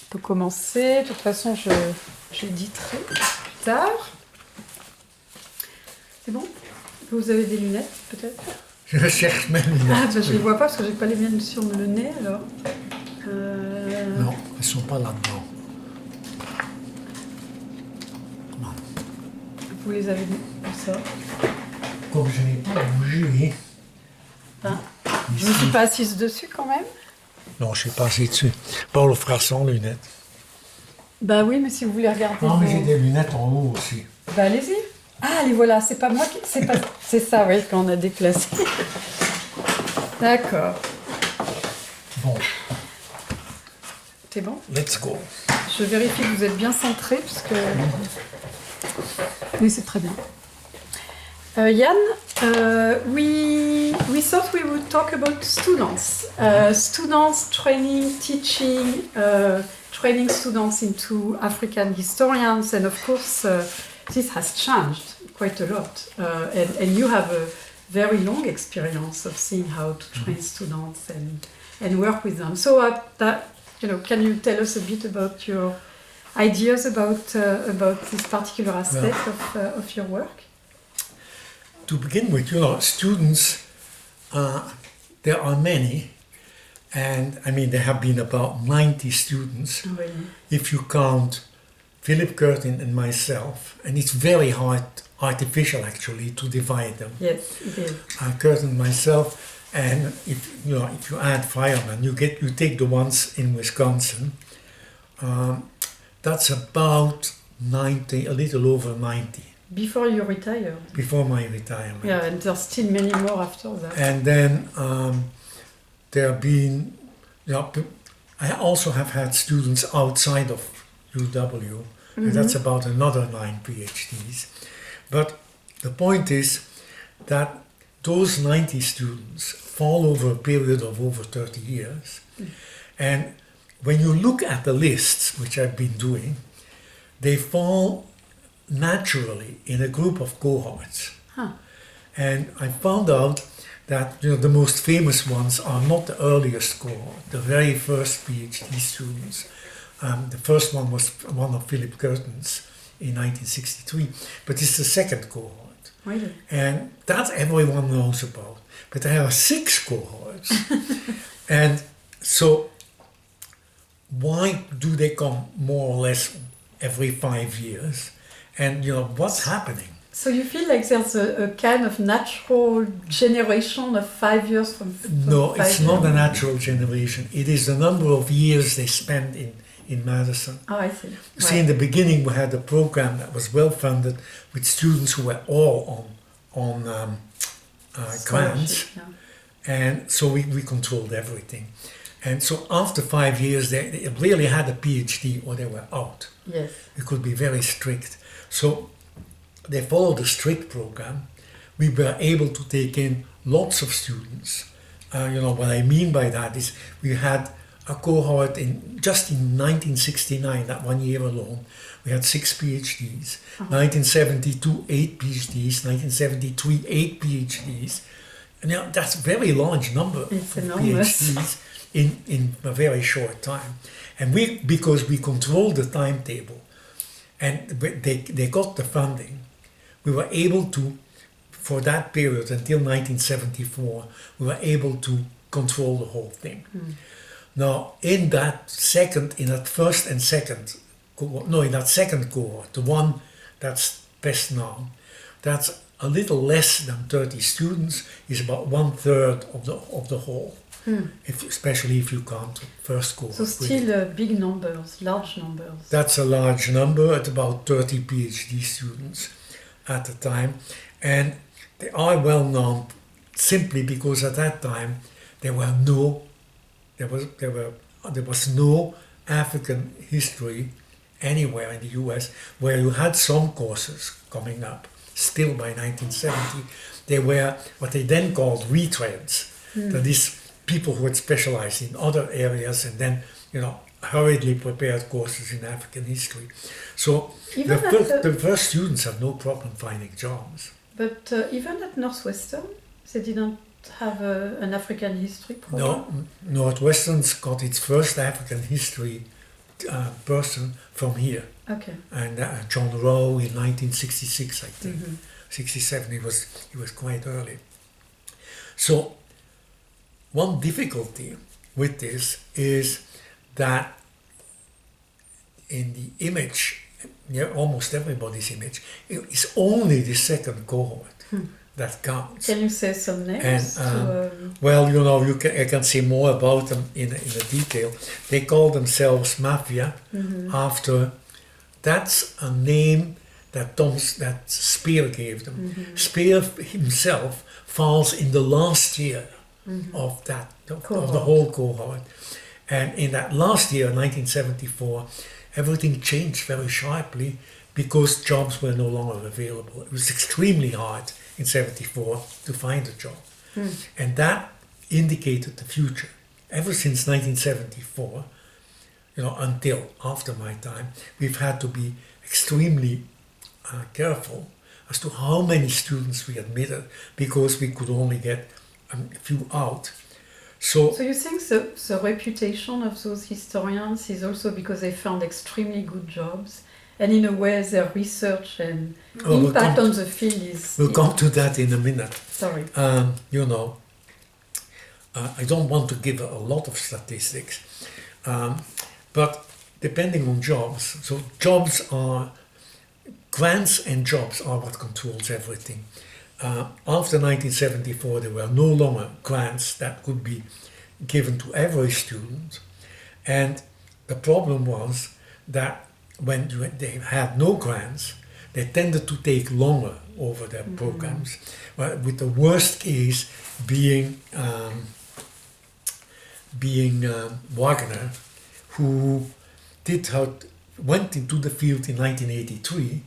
On peut commencer. De toute façon, j'éditerai plus tard. C'est bon? Vous avez des lunettes, peut-être? Je cherche mes lunettes. Ah, je ne les vois pas parce que j'ai pas les miennes sur le nez, alors. Non, elles ne sont pas là-dedans. Non. Vous les avez comme ça. Comme je n'ai pas bougé. Hein? Je ne me suis pas assise dessus quand même. Non, je ne suis pas assis dessus. Paul fera sans lunettes. Bah oui, mais si vous voulez regarder. Non, mais j'ai des lunettes en haut aussi. Bah allez-y. Ah, les voilà, c'est pas moi qui. C'est ça, oui, qu'on a déplacé. D'accord. Bon. C'est bon? Let's go. Je vérifie que vous êtes bien centré, puisque. Oui, c'est très bien. Yann, we thought we would talk about students. Students training, teaching, training students into African historians, and of course, this has changed quite a lot. And you have a very long experience of seeing how to train students and work with them. So, can you tell us a bit about your ideas about this particular aspect of your work? To begin with, students, there are many, and I mean there have been about 90 students, Oh, really? if you count Philip Curtin and myself, and it's very artificial actually to divide them. Yes, it is. Curtin, myself, and if you add firemen, you take the ones in Wisconsin. That's about 90, a little over 90. Before you retire. Before my retirement. Yeah, and there's still many more after that. And then there have been, I also have had students outside of UW, and that's about another 9 PhDs. But the point is that those 90 students fall over a period of over 30 years. And when you look at the lists, which I've been doing, they fall naturally in a group of cohorts. Huh. And I found out that the most famous ones are not the earliest cohort, the very first PhD students. The first one was one of Philip Curtin's in 1963, but it's the second cohort. Really? And that everyone knows about. But there are 6 cohorts. And so why do they come more or less every 5 years? And what's happening? So you feel like there's a kind of natural generation of 5 years from No, 5 it's years. not a natural generation. It is the number of years they spend in Madison. Oh, I see. You see, in the beginning we had a program that was well funded with students who were all on grants. Yeah. And so we controlled everything. And so after 5 years they really had a PhD or they were out. Yes. It could be very strict. So they followed a strict program. We were able to take in lots of students. What I mean by that is we had a cohort just in 1969, that 1 year alone, we had 6 PhDs. 1972, 8 PhDs. 1973, 8 PhDs. And that's a very large number of PhDs in a very short time. And because we controlled the timetable and they got the funding, we were able to, for that period until 1974, we were able to control the whole thing. Now, in that second cohort, the one that's best known, that's a little less than 30 students, is about 1/3 of the whole. Especially if you count first cohort. So still big numbers, large numbers. That's a large number, at about 30 PhD students at the time. And they are well known simply because at that time there was no African history anywhere in the US, where you had some courses coming up. Still by 1970, they were what they then called retreads. That is, people who had specialized in other areas and then, hurriedly prepared courses in African history. So the first students had no problem finding jobs. But even at Northwestern, they didn't have an African history program? No, Northwestern's got its first African history person from here. Okay. And John Rowe in 1966, I think. 67, he was quite early. So one difficulty with this is that in the image, almost everybody's image, it's only the second cohort that counts. Can you say some names? And well, I can say more about them in a detail. They call themselves Mafia after. That's a name that Speer gave them. Speer himself falls in the last year of the whole cohort, and in that last year, 1974, everything changed very sharply because jobs were no longer available. It was extremely hard in 74 to find a job, and that indicated the future. Ever since 1974, until after my time, we've had to be extremely careful as to how many students we admitted because we could only get a few out. So you think the reputation of those historians is also because they found extremely good jobs, and in a way their research and impact on the field is... We'll come to that in a minute. Sorry. I don't want to give a lot of statistics, but depending on jobs, so grants and jobs are what controls everything. After 1974, there were no longer grants that could be given to every student, and the problem was that when they had no grants, they tended to take longer over their programs, with the worst case being Wagner, who went into the field in 1983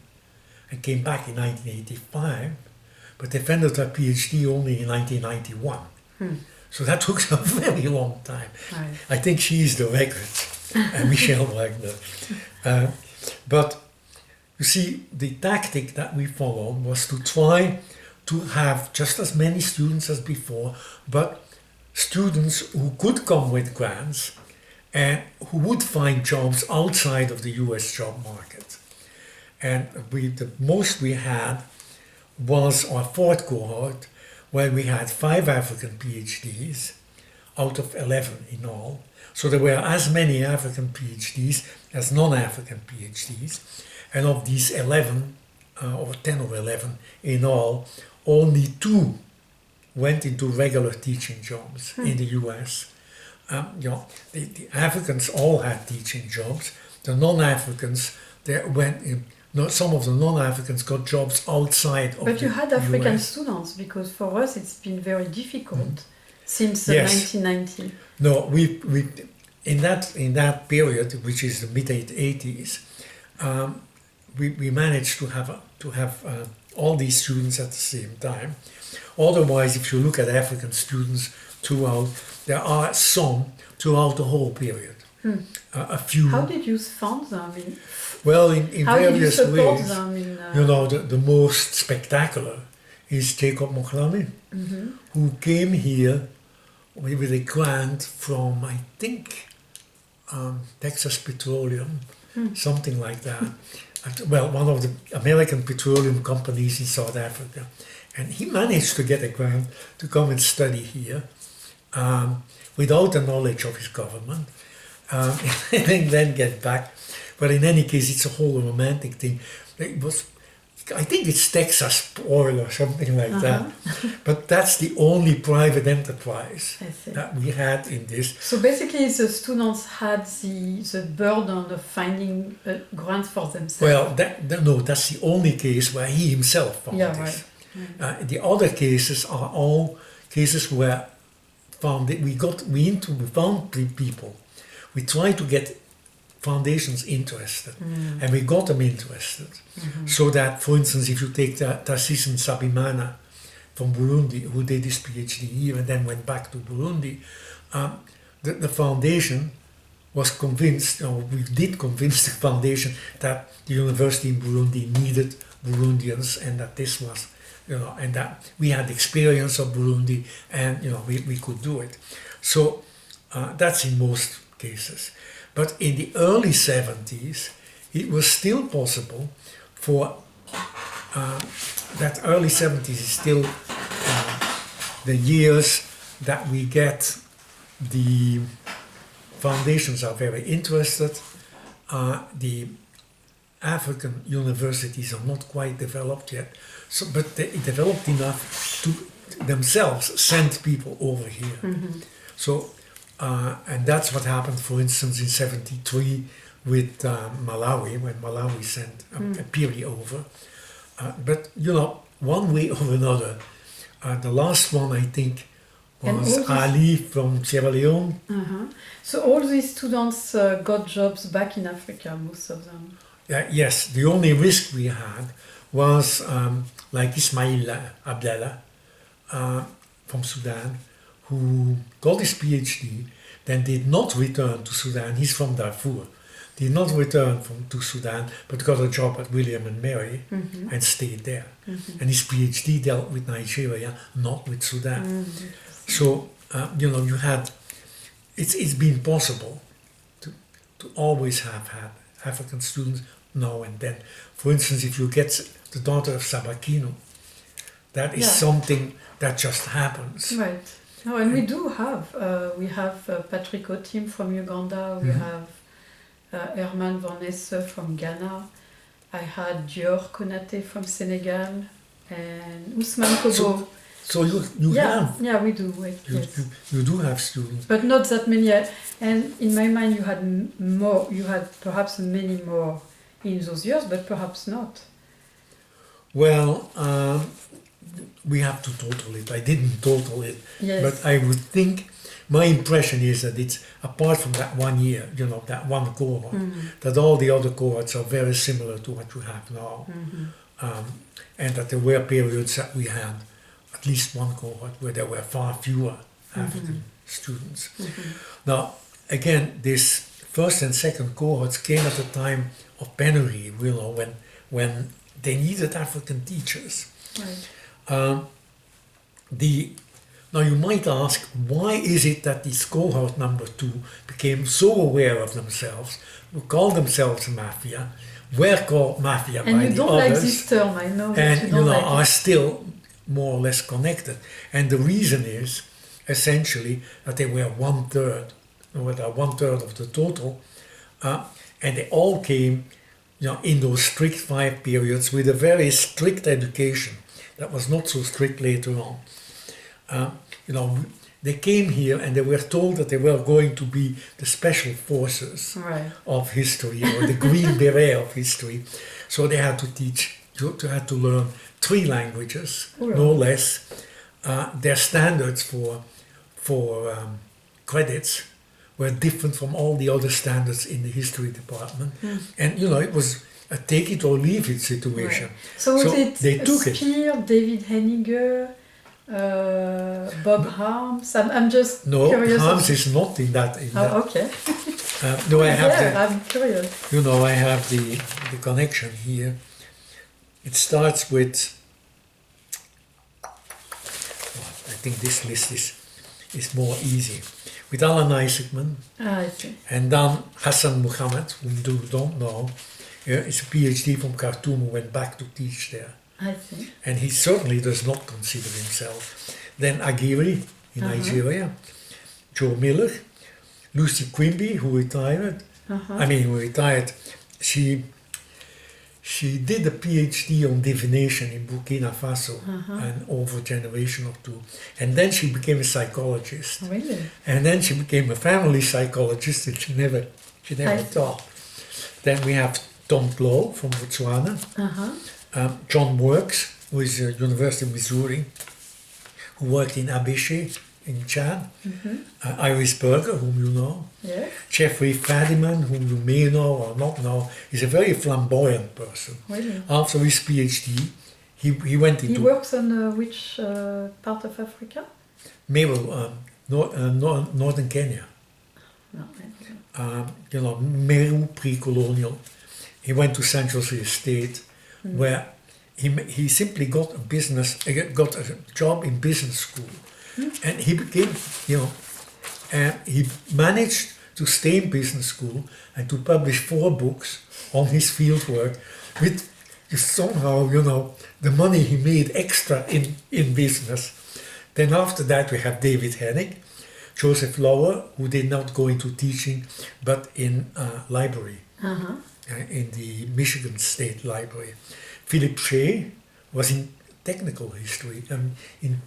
and came back in 1985, but defended her PhD only in 1991. So that took a very long time. Right. I think she's the record, Michelle Wagner. But you see, the tactic that we followed was to try to have just as many students as before, but students who could come with grants and who would find jobs outside of the US job market. And the most we had was our fourth cohort, where we had 5 African PhDs out of 11 in all. So there were as many African PhDs as non-African PhDs. And of these 11, or 10 or 11 in all, only 2 went into regular teaching jobs in the US. The Africans all had teaching jobs. The non-Africans, some of the non-Africans got jobs outside of But you the had African US. students, because for us it's been very difficult since Yes. 1990. No, we in that period, which is the mid 80s, we managed to have all these students at the same time. Otherwise, if you look at African students throughout, there are some throughout the whole period. A few. How did you fund them? Well, in How did you various support ways. them? The most spectacular is Jacob Moglami, who came here with a grant from, I think, Texas Petroleum, something like that. Well, one of the American petroleum companies in South Africa. And he managed to get a grant to come and study here without the knowledge of his government, and then get back. But in any case, it's a whole romantic thing. I think it's Texas Oil or something like that. But that's the only private enterprise that we had in this. So basically, the students had the burden of finding a grant for themselves. Well, that's the only case where he himself found this. Right. The other cases are all cases where found people. We tried to get foundations interested, and we got them interested. So that, for instance, if you take Tarcísio Nsabimana from Burundi, who did his PhD here and then went back to Burundi, the foundation was convinced, or we did convince the foundation, that the university in Burundi needed Burundians, and that this was, and that we had experience of Burundi, and we could do it. So that's in most cases. But in the early 70s, it was still possible for that early 70s is still the years that we get the foundations are very interested. The African universities are not quite developed yet, so but they developed enough to themselves send people over here. So, and that's what happened, for instance, in '73 with Malawi, when Malawi sent a peer over. But you know, one way or another, the last one I think was Ali from Sierra Leone. So all these students got jobs back in Africa, most of them. Yes, the only risk we had was like Ismail Abdallah from Sudan, who got his PhD, then did not return to Sudan. He's from Darfur. Did not return to Sudan, but got a job at William and Mary and stayed there. And his PhD dealt with Nigeria, not with Sudan. So, you know, you had, it's been possible to always have had African students now and then. For instance, if you get the daughter of Sabakino, that is something that just happens. Right. No, and we do have, Patrick Otim from Uganda, we have Herman Van Nesse from Ghana, I had Dior Konate from Senegal, and Ousmane Kobo. So you have? Yeah, we do. You do have students. But not that many. And in my mind, you had more. You had perhaps many more in those years, but perhaps not. Well, we have to total it. I didn't total it. Yes. But I would think, my impression is that it's, apart from that 1 year, you know, that one cohort, that all the other cohorts are very similar to what you have now. And that there were periods that we had at least one cohort where there were far fewer African students. Now, again, this first and second cohorts came at a time of penury, you know, when they needed African teachers. Right. Now you might ask, why is it that this cohort number 2 became so aware of themselves, who called themselves mafia, were called mafia by the others, and you don't like this term, I know. And you don't like are still more or less connected. And the reason is essentially that they were one third of the total, and they all came, you know, in those strict 5 periods with a very strict education that was not so strict later on. You know, they came here and they were told that they were going to be the special forces of history, or the green beret of history. So they had to teach, had to learn 3 languages, no less. Their standards for credits were different from all the other standards in the history department. And, you know, it was a take it or leave it situation. So they took it. Spear, David Henniger, Bob Harms. I'm just curious. No, Harms is not in that. Okay. No, I have I'm curious. You know, I have the connection here. It starts with, I think this list is more easy. With Alan Isaacman, I see. and then Hassan Muhammad, whom you don't know, is a PhD from Khartoum who went back to teach there. I see. And he certainly does not consider himself. Then Aguirre in Nigeria, Joe Miller, Lucy Quimby, who retired. She did a PhD on divination in Burkina Faso and over a generation or 2. And then she became a psychologist. Really? And then she became a family psychologist that she never taught. Then we have Tom Plow from Botswana. John Works, who is at University of Missouri, who worked in Abéché in Chad. Iris Berger, whom you know. Yeah. Jeffrey Fadiman, whom you may know or not know, is a very flamboyant person. Really? After his PhD, he went into... He works on which part of Africa? Northern Kenya. No, I don't know. You know, Meru pre-colonial. He went to San Jose State, where he simply got a job in business school, and he became, you know, and he managed to to stay in business school and to publish 4 books on his fieldwork with somehow, the money he made extra in business. Then after that we have David Hennig, Joseph Lauer, who did not go into teaching but in library, in the Michigan State Library. Philip Shea was in technical history, in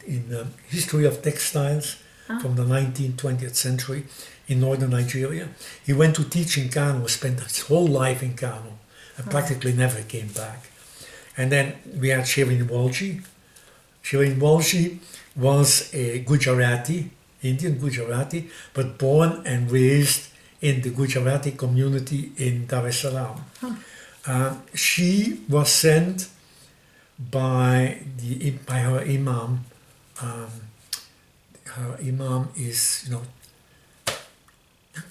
history of textiles from the 19th, 20th century in northern Nigeria. He went to teach in Kano, spent his whole life in Kano, and practically never came back. And then we had Shirin Walji. Shirin Walji was a Gujarati, Indian Gujarati, but born and raised in the Gujarati community in Dar es Salaam. She was sent by her imam. Her imam is,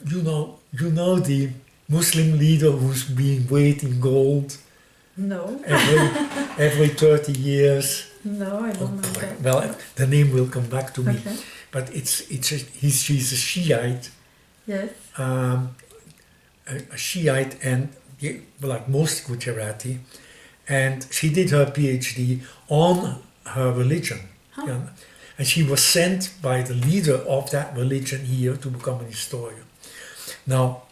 the Muslim leader who's being weighed in gold. No. every 30 years. No, I don't know that. Well, the name will come back to me. Okay. But she's a Shiite. Yes. A Shiite, and like most Gujarati, and she did her PhD on her religion. And she was sent by the leader of that religion here to become an historian. Now,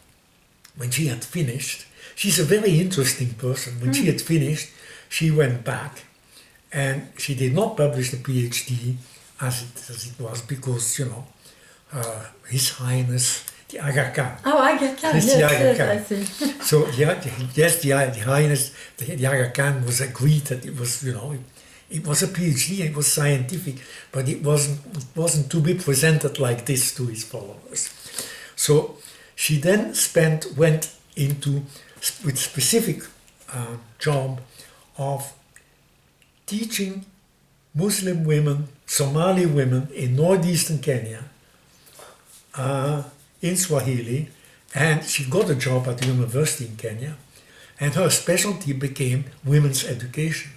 when she had finished, she's a very interesting person. When she had finished, she went back and she did not publish the PhD as it was because, His Highness, the Aga Khan. Oh, Aga Khan, Yes, yes, the Aga yes, Khan. I see. So, the Highness, the Aga Khan was agreed that it was, it was a PhD, it was scientific, but it wasn't to be presented like this to his followers. So she then went into with specific job of teaching Muslim women, Somali women in northeastern Kenya in Swahili, and she got a job at the university in Kenya, and her specialty became women's education.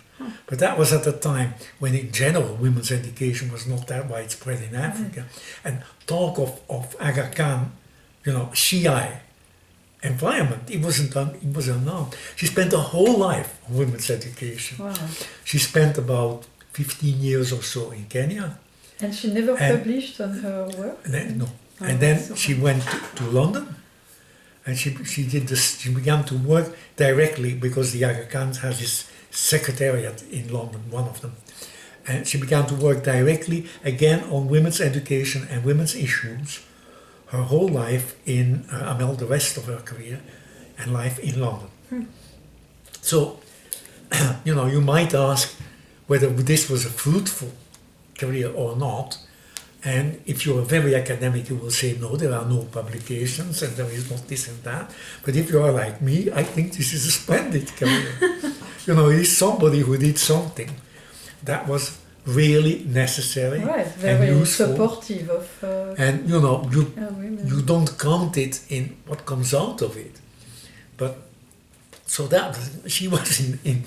But that was at a time when in general women's education was not that widespread in Africa. And talk of Aga Khan, Shiite environment, it was unknown. She spent her whole life on women's education. Wow. She spent about 15 years or so in Kenya. And she never published on her work? No. Oh, And then so she went to London, and she did this. She began to work directly because the Aga Khan has his secretariat in London, one of them, and she began to work directly again on women's education and women's issues. Her whole life the rest of her career and life in London. So, you might ask whether this was a fruitful career or not. And if you're very academic, you will say, no, there are no publications and there is not this and that. But if you are like me, I think this is a splendid career. It is somebody who did something that was really necessary, right, and very useful. Supportive of And women. you don't count it in what comes out of it. But so that she was in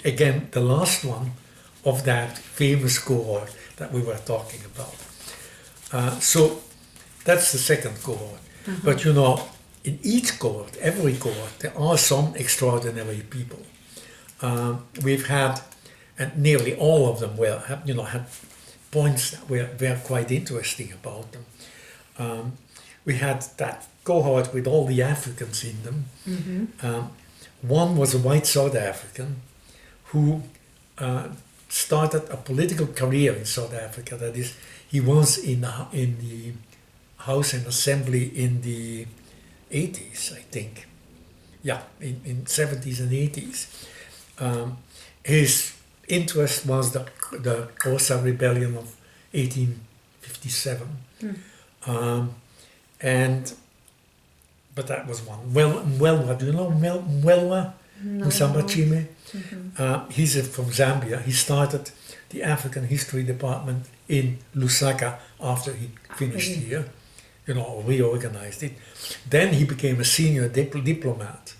again the last one of that famous cohort that we were talking about. So that's the second cohort. But in each cohort, every cohort, there are some extraordinary people. We've had, and nearly all of them had points that were quite interesting about them. We had that cohort with all the Africans in them. One was a white South African who started a political career in South Africa. That is, he was in the House and Assembly in the 80s, I think. Yeah, in 70s and 80s. His interest was the Xhosa rebellion of 1857. But that was one. Mwelwa, do you know Mwelwa? No. Musambachime? He's from Zambia. He started the African History Department in Lusaka after he finished here, reorganized it. Then he became a senior diplomat.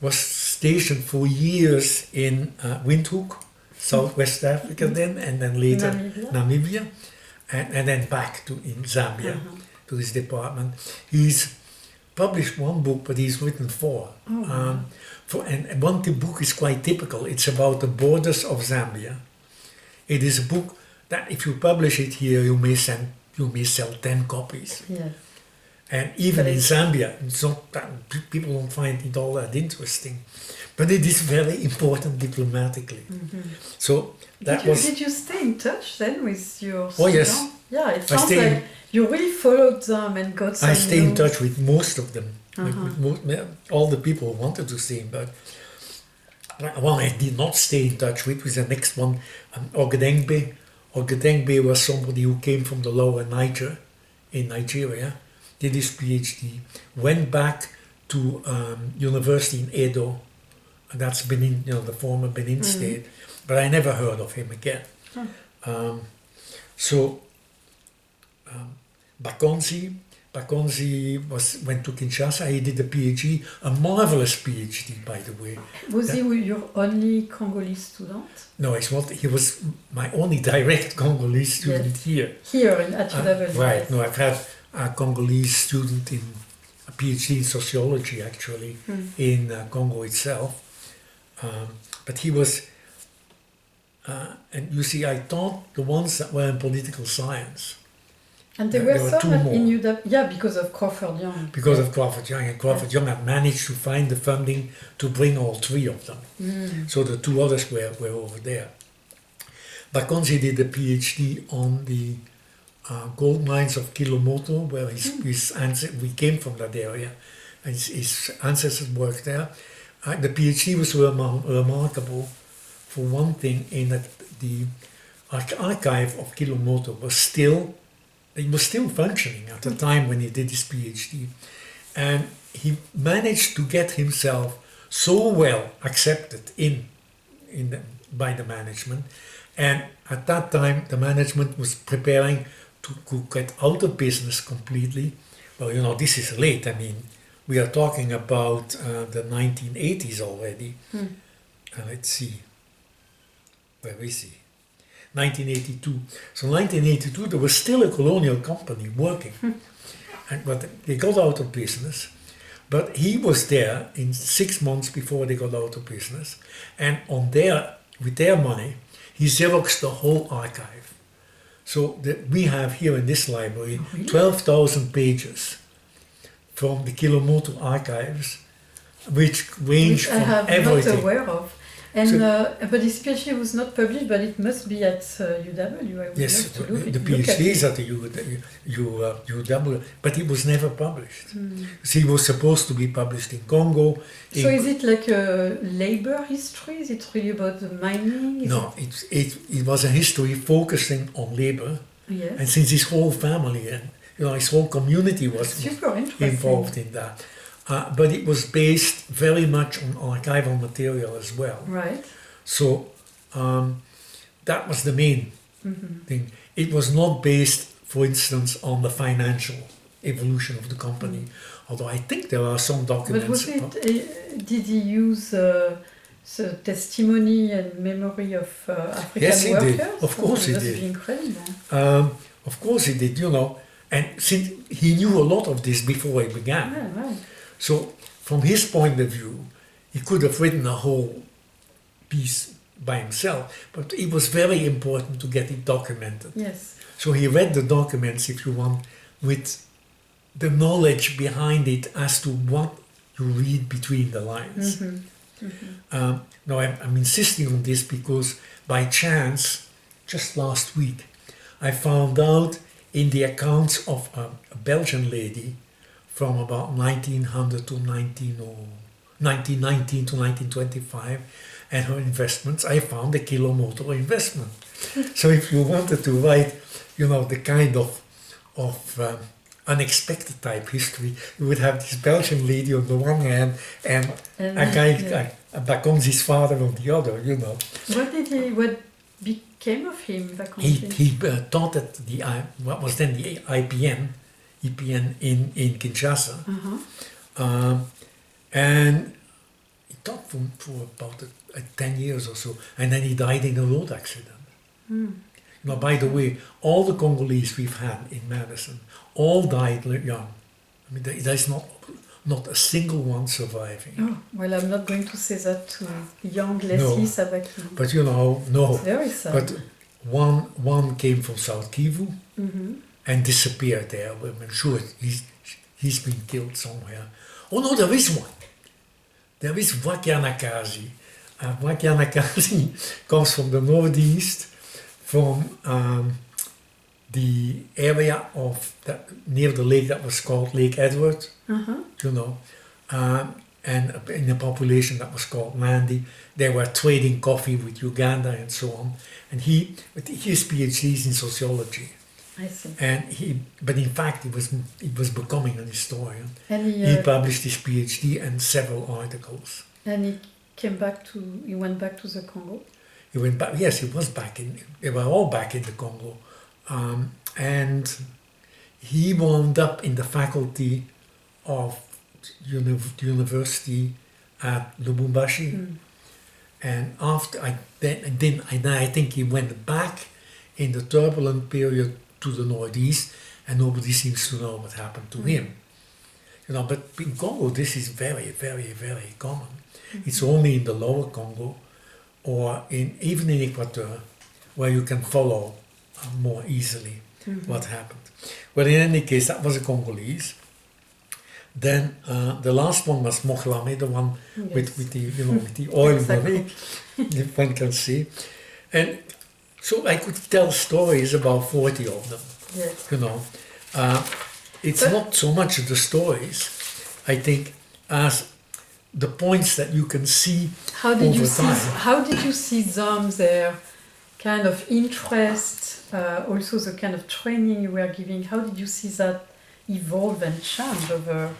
Was stationed for years in Windhoek, Southwest Africa then, and then later Namibia, and then back in Zambia. to his department. He's published one book, but he's written four. And one book is quite typical. It's about the borders of Zambia. It is a book that if you publish it here, you may sell 10 copies. Yeah. And even in Zambia, it's not that people don't find it all that interesting, but it is very important diplomatically. So Did you stay in touch then with your students? Oh yes. Yeah, it sounds like you really followed them and got some I stay in news. touch with most of them, with all the people who wanted to stay in touch. One I did not stay in touch with was the next one, Ogedengbe. Ogedengbe was somebody who came from the lower Niger, in Nigeria, did his PhD, went back to university in Edo, and that's Benin, the former Benin state, but I never heard of him again. Bakonzi went to Kinshasa. He did a PhD, a marvelous PhD, by the way. Was he your only Congolese student? No, it's not. He was my only direct Congolese student here. Here at UW. Right. No, I've had a Congolese student in a PhD in sociology, actually, in Congo itself. But he was, and you see, I taught the ones that were in political science. And there were some two more. in UW, yeah, because of Crawford Young. Because of Crawford Young, and Crawford Young had managed to find the funding to bring all three of them. So the two others were over there. Bakonzi did a PhD on the gold mines of Kilomoto, where we came from that area, and his ancestors worked there. The PhD was remarkable for one thing, in that the archive of Kilomoto was still functioning at the time when he did his PhD, and he managed to get himself so well accepted by the management, and at that time the management was preparing to get out of business completely. Well, this is late. I mean, we are talking about the 1980s already. Let's see, where is he? 1982. So 1982, there was still a colonial company working, but they got out of business. But he was there in 6 months before they got out of business, and with their money, he xeroxed the whole archive. So we have here in this library 12,000 pages from the Kilomoto archives, which range from everything. I am not aware of. And but his PhD was not published, but it must be at UW. I would Yes, love to look the PhD is at the UW, but it was never published. So it was supposed to be published in Congo. So is it like a labor history? Is it really about the mining? It was a history focusing on labor. Yes. And since his whole family and his whole community was involved in that. But it was based very much on archival material as well. Right. So that was the main thing. It was not based, for instance, on the financial evolution of the company. Although I think there are some documents. But did he use the testimony and memory of African yes, he workers? did. Of course he That did. must be incredible. Of course he did, And since he knew a lot of this before he began. Yeah, right. So, from his point of view, he could have written a whole piece by himself, but it was very important to get it documented. Yes. So he read the documents, if you want, with the knowledge behind it as to what you read between the lines. Now, I'm insisting on this because by chance, just last week, I found out in the accounts of a Belgian lady from about 1900 to 1919 to 1925, and her investments, I found a Kilomoto investment. So if you wanted to write, the kind of unexpected type history, you would have this Belgian lady on the one hand and a guy, Bakonzi's father on the other, What became of him, Bakonzi? He taught at what was then the EPN in Kinshasa, and he taught for about 10 years or so, and then he died in a road accident. Now, by the way, all the Congolese we've had in medicine all died young. I mean, there's not a single one surviving. Oh, well, I'm not going to say that to young Leslie Sabaki. But no. It's very sad. But one came from South Kivu and disappeared there. I'm sure he's been killed somewhere. Oh no, there is one. There is Wakianakazi. Wakianakazi comes from the northeast, from the area of near the lake that was called Lake Edward, and in a population that was called Nandi. They were trading coffee with Uganda and so on. And his PhD is in sociology. I see. But in fact, he was becoming an historian. And he published his PhD and several articles. And he went back to the Congo? He went back, yes, he was back they were all back in the Congo. And he wound up in the faculty of university at Lubumbashi. And after I think he went back in the turbulent period to the northeast, and nobody seems to know what happened to him. But in Congo, this is very, very, very common. It's only in the lower Congo, or even in Equateur, where you can follow more easily what happened. Well, in any case, that was a Congolese. Then the last one was Mokhlame, the one with the oil money, if one can see. And so I could tell stories, about 40 of them. Yes. It's not so much the stories, I think, as the points that you can see over time. How did you see them, their kind of interest, also the kind of training you were giving? How did you see that evolve and change over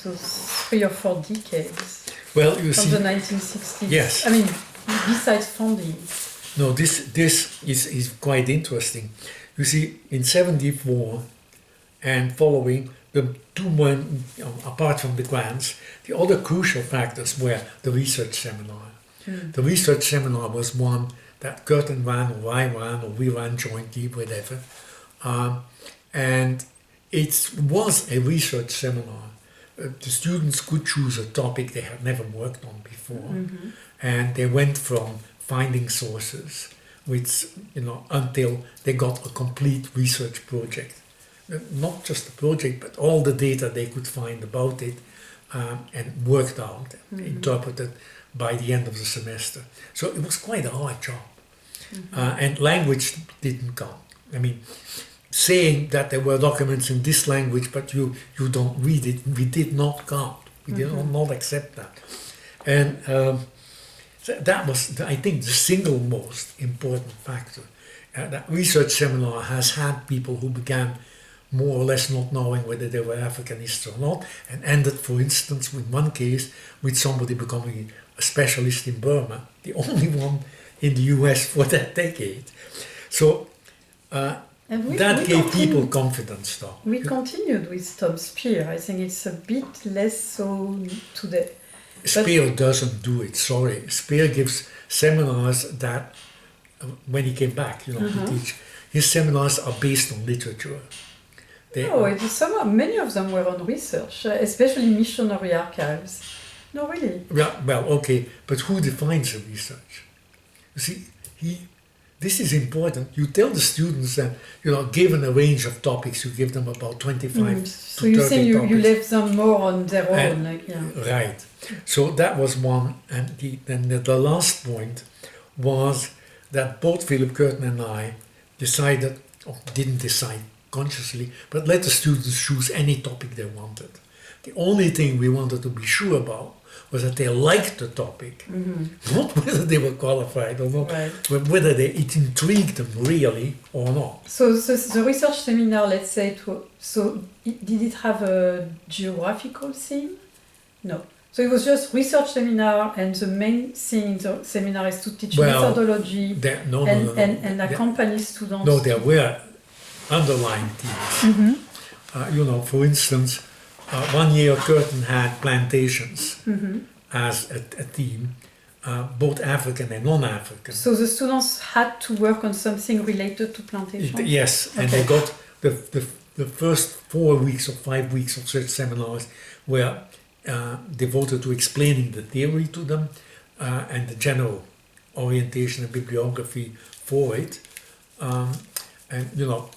those 3 or 4 decades? Well, you from see, the 1960s. Yes. I mean, besides funding. No, this is quite interesting. You see, in 74 and following, the two men, apart from the grants, the other crucial factors were the research seminar. The research seminar was one that Curtin ran, or I ran, or we ran jointly, whatever. And it was a research seminar. The students could choose a topic they had never worked on before, and they went from finding sources, which until they got a complete research project. Not just a project, but all the data they could find about it, and worked out, interpreted by the end of the semester. So it was quite a hard job, and language didn't count. I mean, saying that there were documents in this language, but you don't read it, we did not count. We did not accept that. And that was, I think, the single most important factor. That research seminar has had people who began more or less not knowing whether they were Africanists or not, and ended, for instance, in one case, with somebody becoming a specialist in Burma, the only one in the US for that decade. So that gave people confidence, though. We continued with Tom Spear. I think it's a bit less so today. Spear doesn't do it, sorry. Spear gives seminars that, when he came back, to teach, his seminars are based on literature. Many of them were on research, especially missionary archives. No, really. Yeah, well, okay, but who defines the research? You see, this is important. You tell the students that, given a range of topics, you give them about 25 to 30 So you say you left them more on their own. Right. So that was one. And then the last point was that both Philip Curtin and I decided, or didn't decide consciously, but let the students choose any topic they wanted. The only thing we wanted to be sure about was that they liked the topic, not whether they were qualified or not, but whether it intrigued them really or not. So the research seminar, let's say, did it have a geographical theme? No. So it was just research seminar, and the main thing in the seminar is to teach methodology and accompany students. No, there were underlying themes. For instance, 1 year Curtin had plantations as a theme, both African and non-African. So the students had to work on something related to plantation? Yes, and they got the first 4 weeks or 5 weeks of such seminars were devoted to explaining the theory to them and the general orientation and bibliography for it. And you know,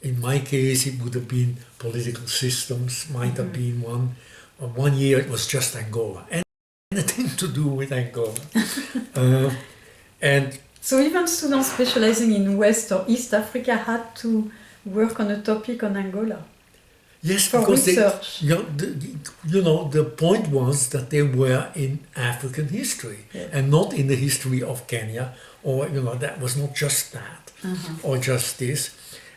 in my case, it would have been political systems, might have been one. 1 year it was just Angola, and anything to do with Angola. And so even students specializing in West or East Africa had to work on a topic on Angola. yes, For because research. the point was that they were in African history and not in the history of Kenya, or that was not just that or just this.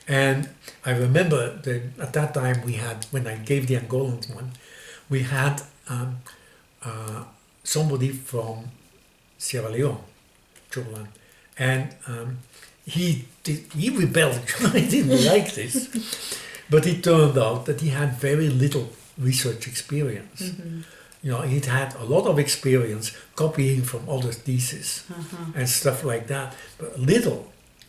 And I remember that at that time we had, when I gave the Angolan one, we had somebody from Sierra Leone, Cholan, and he rebelled. I didn't like this, but it turned out that he had very little research experience. He'd had a lot of experience copying from other theses and stuff like that, but little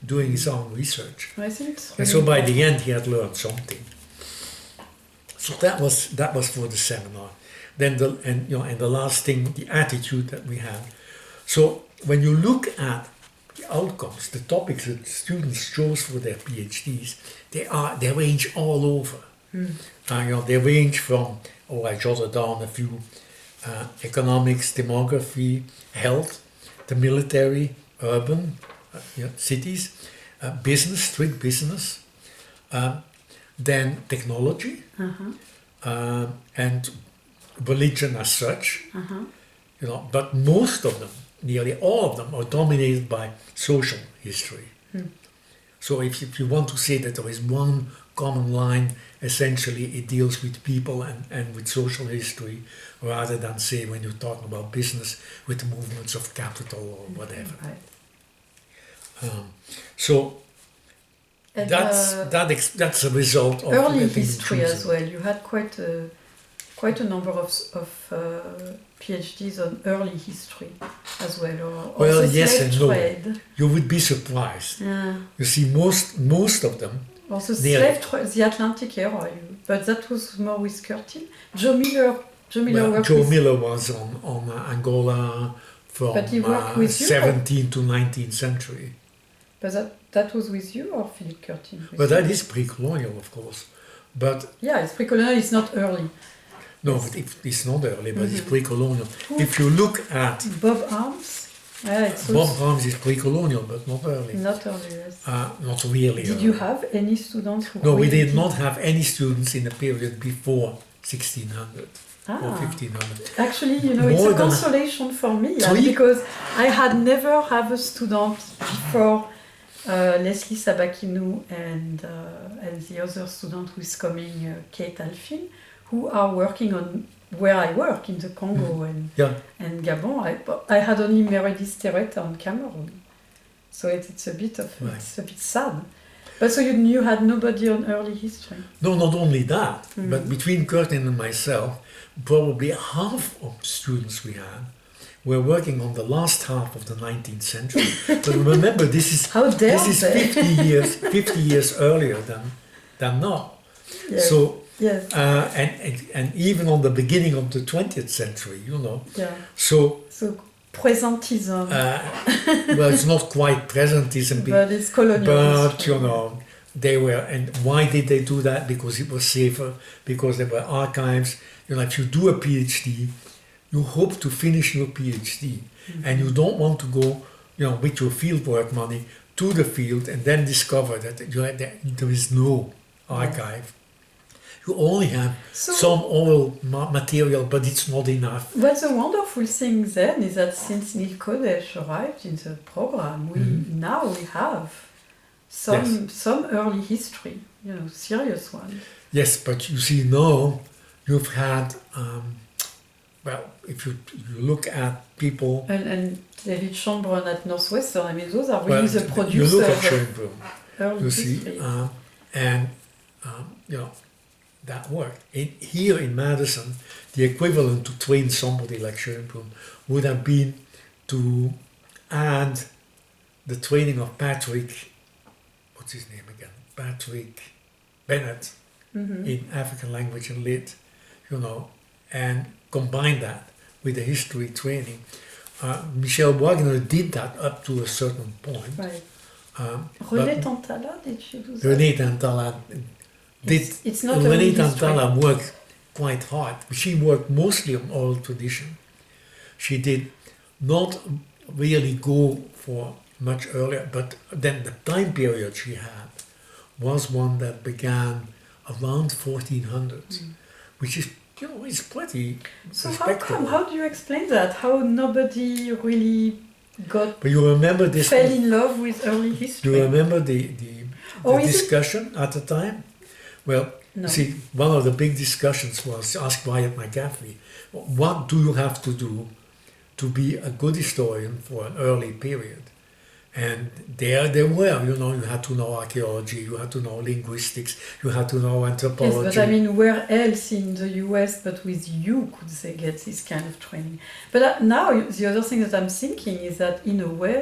doing his own research. I think it's And so by the end, he had learned something. So that was for the seminar. Then the last thing, the attitude that we had. So when you look at the outcomes, the topics that students chose for their PhDs, they range all over. They range from, I jotted down a few: economics, demography, health, the military, urban, cities, business, strict business, then technology, and religion as such. But most of them, nearly all of them, are dominated by social history. So if you want to say that there is one common line, essentially it deals with people and with social history, rather than, say, when you're talking about business, with the movements of capital or whatever. Right. So And, that's a result of early getting history chosen. as well. You had quite a number of PhDs on early history as well, or Well, also yes slave and no. trade. You would be surprised. Yeah. You see, most of them. Also Nearly. slave trade, the Atlantic era, but that was more with Curtin. Joe Miller worked Joe with, Miller was on Angola from But he worked with you, 17th to 19th century. but that was with you or Philip Curtin? But that is pre-colonial, of course. But Yeah, it's pre-colonial, it's not early. no, but it's not early, but it's Mhm. pre-colonial. Who- If you look at Bob Arms? Yeah, it's Bob also Arms, is pre-colonial, but not early. not early, yes. Not really. Did early. you have any students who No, we really did not have any students in the period before 1600 or Ah. 1500. Actually, it's More a than- consolation for me Three? because I had never have a student before Leslie Sabakinu and the other student who is coming, Kate Alfin, who are working on where I work in the Congo Yeah. and Gabon. I had only Meredith Tereta on Cameroon, so it's a bit sad. But so you had nobody on early history. No, not only that, but between Curtin and myself, probably half of the students we had were working on the last half of the 19th century. But remember, this is How dare this is they? 50 years earlier than now. Yes. So Yes. and even on the beginning of the 20th century, Yeah. So So presentism, well, it's not quite presentism, but it's colonial. but history. they were. And why did they do that? Because it was safer. Because there were archives. If you do a PhD, you hope to finish your PhD, and you don't want to go, with your fieldwork money to the field and then discover that there is no archive. You only have So- some oral material, but it's not enough. But the wonderful thing then is that since Neil Kodesh arrived in the program, now we have some early history, serious one. Yes, but you see now you've had, if you look at people, And David Chambron at Northwestern, I mean, those are really the you producers look at of Schoenbrunn, early you see, history. and that worked. Here in Madison, the equivalent to train somebody like Schoenbrunn would have been to add the training of Patrick, what's his name again? Patrick Bennett in African language and lit, and combine that with the history training. Michel Wagner did that up to a certain point. Right. René Tantala, did she do that? René Tantala did. It's not René only history. Tantala worked quite hard. She worked mostly on oral tradition. She did not really go for much earlier, but then the time period she had was one that began around 1400, which is, is pretty So respectable. how do you explain that? How nobody really But you remember this? fell in love with early Do history? you remember the Or is it- discussion at the time? Well, No. see, one of the big discussions was asked Wyatt McGaffey, what do you have to do to be a good historian for an early period? And there they were, you had to know archaeology, you had to know linguistics, you had to know Yes, anthropology. but I mean, where else in the US but with you could they get this kind of training? But now the other thing that I'm thinking is that in a way,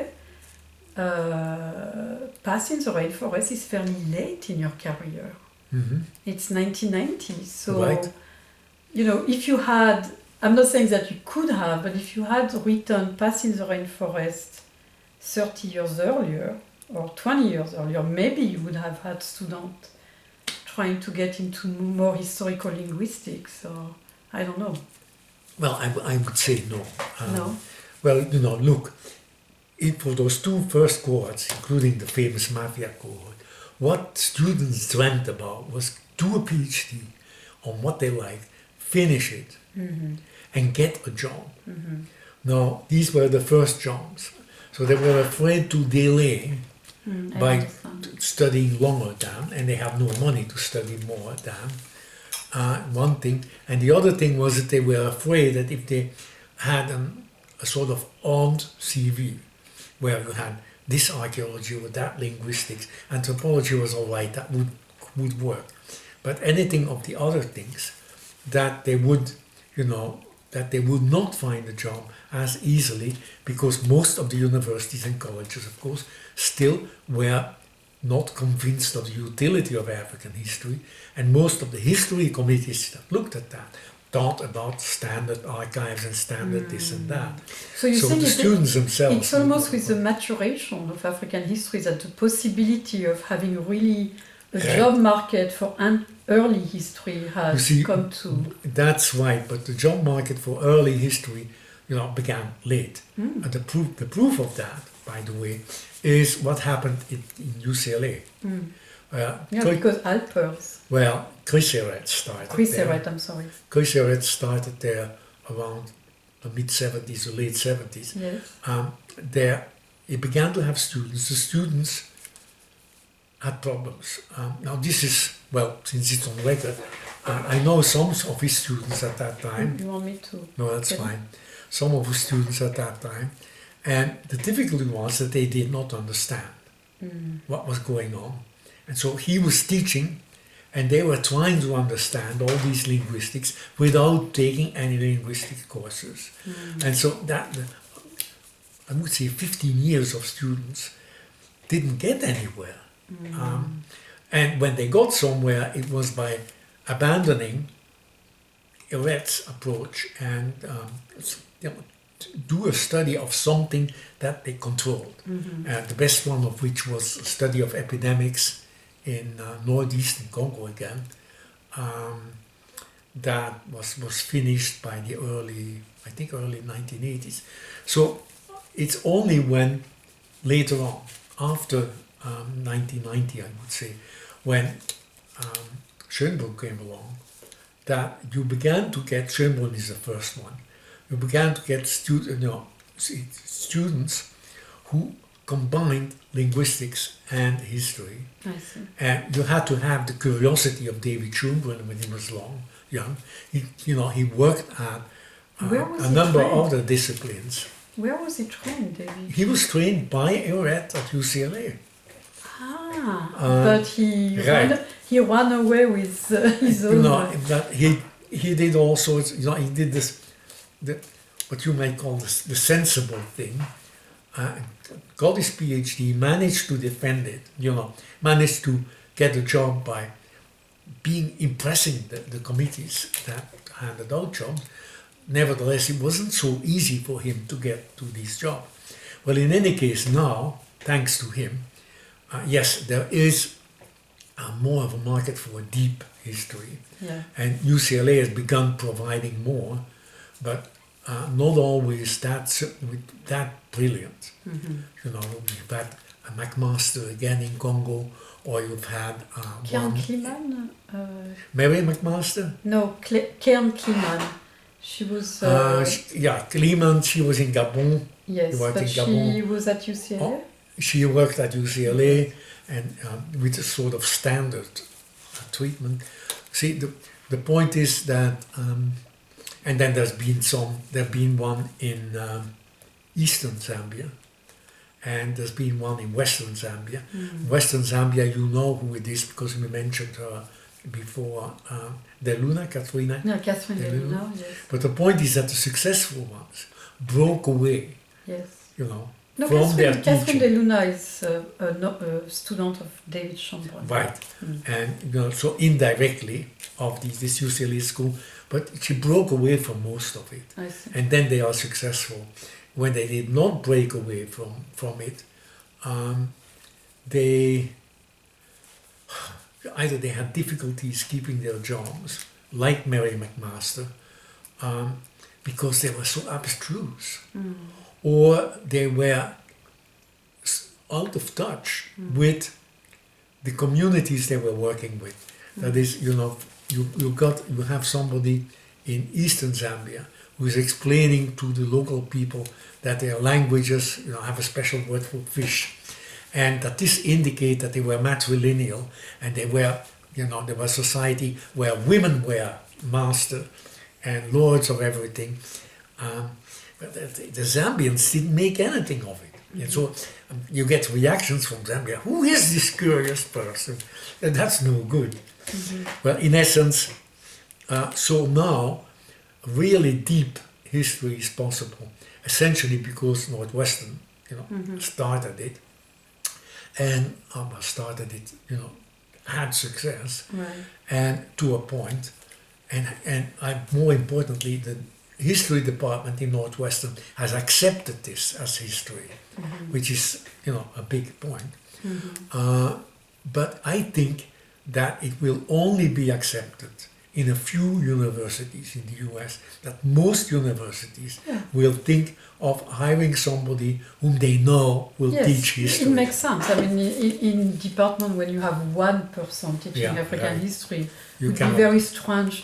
passing the rainforest is fairly late in your career. Mhm. It's 1990, so Right. if you had, I'm not saying that you could have, but if you had written Passing the Rainforest 30 years earlier or 20 years earlier, maybe you would have had students trying to get into more historical linguistics, or I don't know. Well, I would say no. No. Well, look, for those two first cohorts, including the famous Mafia cohort, what students dreamt about was do a PhD on what they liked, finish it, and get a job. Now, these were the first jobs. So they were afraid to delay I by understand. studying longer down, and they have no money to study more down. One thing. And the other thing was that they were afraid that if they had a sort of odd CV, where you had this archaeology or that linguistics, anthropology was all right, that would work. But anything of the other things, that they would, that they would not find a job as easily, because most of the universities and colleges, of course, still were not convinced of the utility of African history, and most of the history committees that looked at that thought about standard archives and standard this and that. So you think the students themselves... it's almost with the maturation of African history that the possibility of having really a Right. job market for early history has You see, come to... That's right, but the job market for early history, began late. And the proof of that, by the way, is what happened in UCLA. because Alpers, Chris Eret started Chris there. Eret, I'm sorry. Chris Eret started there around the mid-70s or late 70s. Yes. There, he began to have students. The students had problems. Now this is, since it's on record, I know some of his students at that time. You want me to? No, that's Okay. fine. Some of his students at that time. And the difficulty was that they did not understand what was going on. And so he was teaching, and they were trying to understand all these linguistics without taking any linguistic courses. And so that, I would say 15 years of students didn't get anywhere. And when they got somewhere, it was by abandoning Eret's approach and do a study of something that they controlled. The best one of which was a study of epidemics in northeastern Congo again. That was finished by the early 1980s. So it's only when later on, after 1990, I would say, when Schönbrunn came along, that you began to get, Schönbrunn is the first one, you began to get students who combined linguistics and history. I see. And you had to have the curiosity of David Schönbrunn when he was young. He worked at Where was a he number trained? of other disciplines. Where was he trained, David? He was trained by Eret at UCLA. But he right. ran away with his own... But he did all sorts. He did this. what you might call the sensible thing, got his PhD, managed to defend it, managed to get a job by impressing the committees that handed out jobs. Nevertheless, it wasn't so easy for him to get to this job. Well, in any case, now, thanks to him, yes, there is more of a market for deep history. Yeah. And UCLA has begun providing more, but not always that brilliant. Mm-hmm. You've had a McMaster again in Congo, or you've had Kern Kliman? Mary McMaster? No, Kern Kliman. She was... Kliman, she was in Gabon. Yes, but she was at UCLA? Oh, she worked at UCLA and with a sort of standard treatment. See, the point is that, and then there's been one in eastern Zambia, and there's been one in western Zambia. Mm. Western Zambia, you know who it is because we mentioned her before, De Luna, Catherine. No, Catherine De Luna, yes. But the point is that the successful ones broke away, Yes. No, from their Catherine teaching. De Luna is a student of David Chambron. Right, Mm. and so indirectly of this UCLA school, but she broke away from most of it, I see. and then they are successful. When they did not break away from it, they either they had difficulties keeping their jobs, like Mary McMaster, because they were so abstruse, Mm. or they were out of touch with the communities they were working with. That is, you have somebody in eastern Zambia who is explaining to the local people that their languages, have a special word for fish, and that this indicates that they were matrilineal, and they were, there was a society where women were master and lords of everything. But the Zambians didn't make anything of it. Mm-hmm. And so you get reactions from Zambia, who is this curious person? And that's no good. Mm-hmm. Well, in essence, so now really deep history is possible, essentially because Northwestern, started it, and had success, Right. and to a point, and more importantly, the history department in Northwestern has accepted this as history, which is a big point. Mm-hmm. But I think that it will only be accepted in a few universities in the US, that most universities will think of hiring somebody whom they know will teach history. It makes sense. I mean, in department when you have one person teaching African history, it would be very strange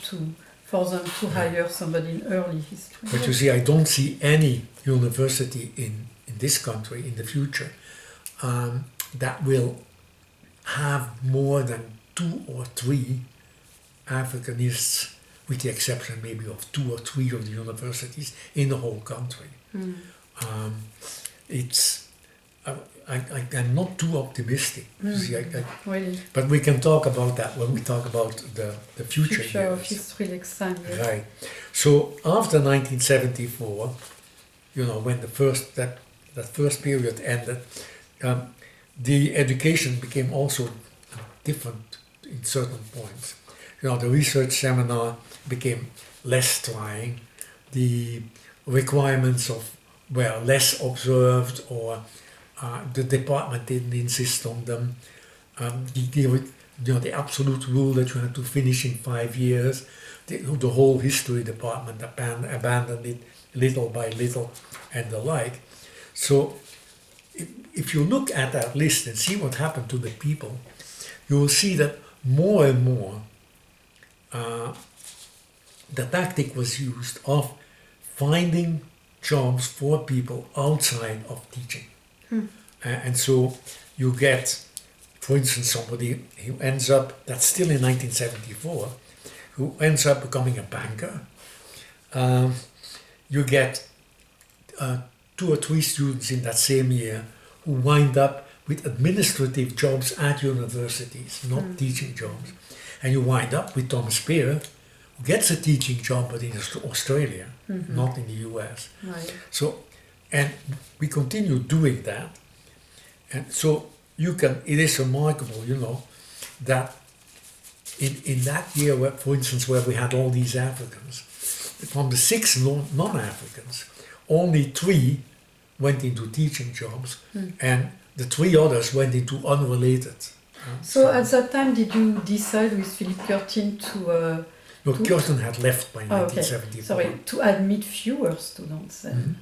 for them to hire somebody in early history. But you see, I don't see any university in this country in the future that will have more than 2 or 3 Africanists, with the exception maybe of 2 or 3 of the universities in the whole country. Mm. I'm not too optimistic. See, Really? but we can talk about that when we talk about the future of years. history next time. Yes. Right. So after 1974, when that first period ended, the education became also different in certain points. The research seminar became less trying. The requirements were less observed, or the department didn't insist on them. The absolute rule that you had to finish in 5 years, the whole history department abandoned it little by little, and the like. So if you look at that list and see what happened to the people, you will see that more and more the tactic was used of finding jobs for people outside of teaching. And so you get, for instance, somebody who ends up, that's still in 1974, who ends up becoming a banker. You get 2 or 3 students in that same year who wind up with administrative jobs at universities, not teaching jobs. And you wind up with Thomas Spear, who gets a teaching job, but in Australia, not in the US. Right. So, and we continue doing that. And so it is remarkable, that in that year, for instance, where we had all these Africans, from the 6 non-Africans, only 3 went into teaching jobs, and the 3 others went into unrelated. So at that time, did you decide with Philip Curtin to... No, Curtin had left by okay. 1974. Sorry, to admit fewer students then?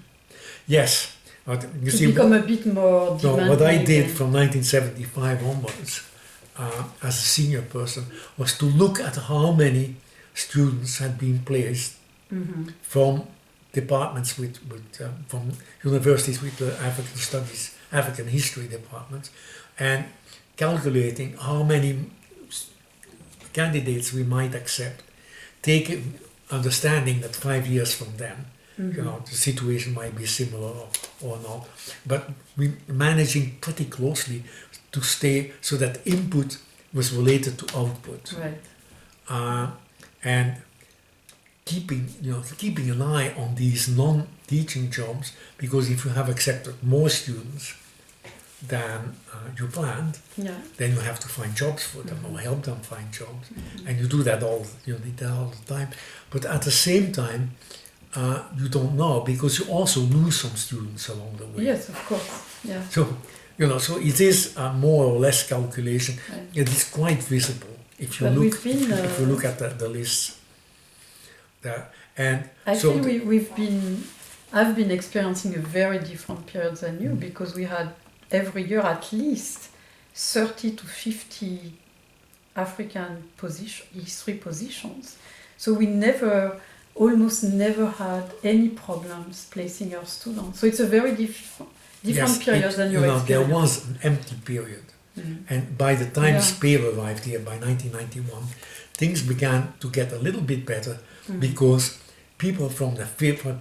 Yes. But you to see, become a bit more demanding. What I did from 1975 onwards, as a senior person, was to look at how many students had been placed from departments from universities with the African studies, African history departments, and calculating how many candidates we might accept, understanding that 5 years from then, the situation might be similar or not, but we managing pretty closely to stay so that input was related to output, right. And keeping an eye on these non-teaching jobs, because if you have accepted more students than you planned, then you have to find jobs for them or help them find jobs, and you do that all the time. But at the same time, you don't know, because you also lose some students along the way. Yes, of course. Yeah. So so it is more or less calculation. Right. It is quite visible if you look at the lists. And I so feel I've been experiencing a very different period than you, because we had every year at least 30 to 50 African history positions. So we almost never had any problems placing our students. So it's a very different period than your experience. There was an empty period. And by the time Speer arrived here, by 1991, things began to get a little bit better, because people from the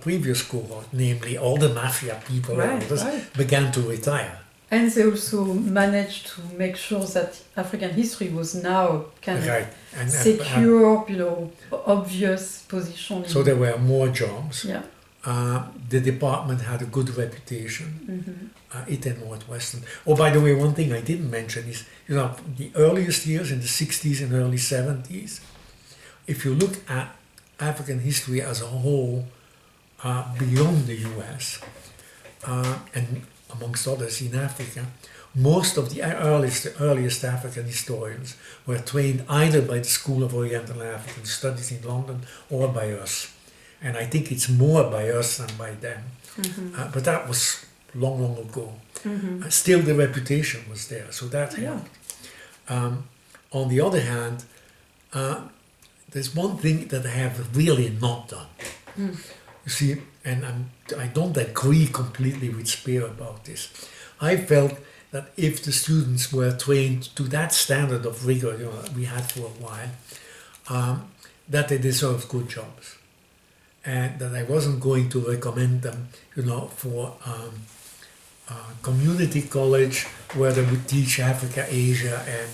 previous cohort, namely all the mafia people and others, began to retire. And they also managed to make sure that African history was now kind of secure, obvious position. So there were more jobs. Yeah. The department had a good reputation, it and Northwestern. Oh, by the way, one thing I didn't mention is, the earliest years in the 60s and early 70s, if you look at African history as a whole, beyond the US, and amongst others in Africa, most of the earliest African historians were trained either by the School of Oriental and African Studies in London or by us. And I think it's more by us than by them. But that was long, long ago. Still, the reputation was there, so that helped. On the other hand, there's one thing that I have really not done. You see, and I don't agree completely with Speer about this. I felt that if the students were trained to that standard of rigor we had for a while, that they deserved good jobs. And that I wasn't going to recommend them, for community college where they would teach Africa, Asia, and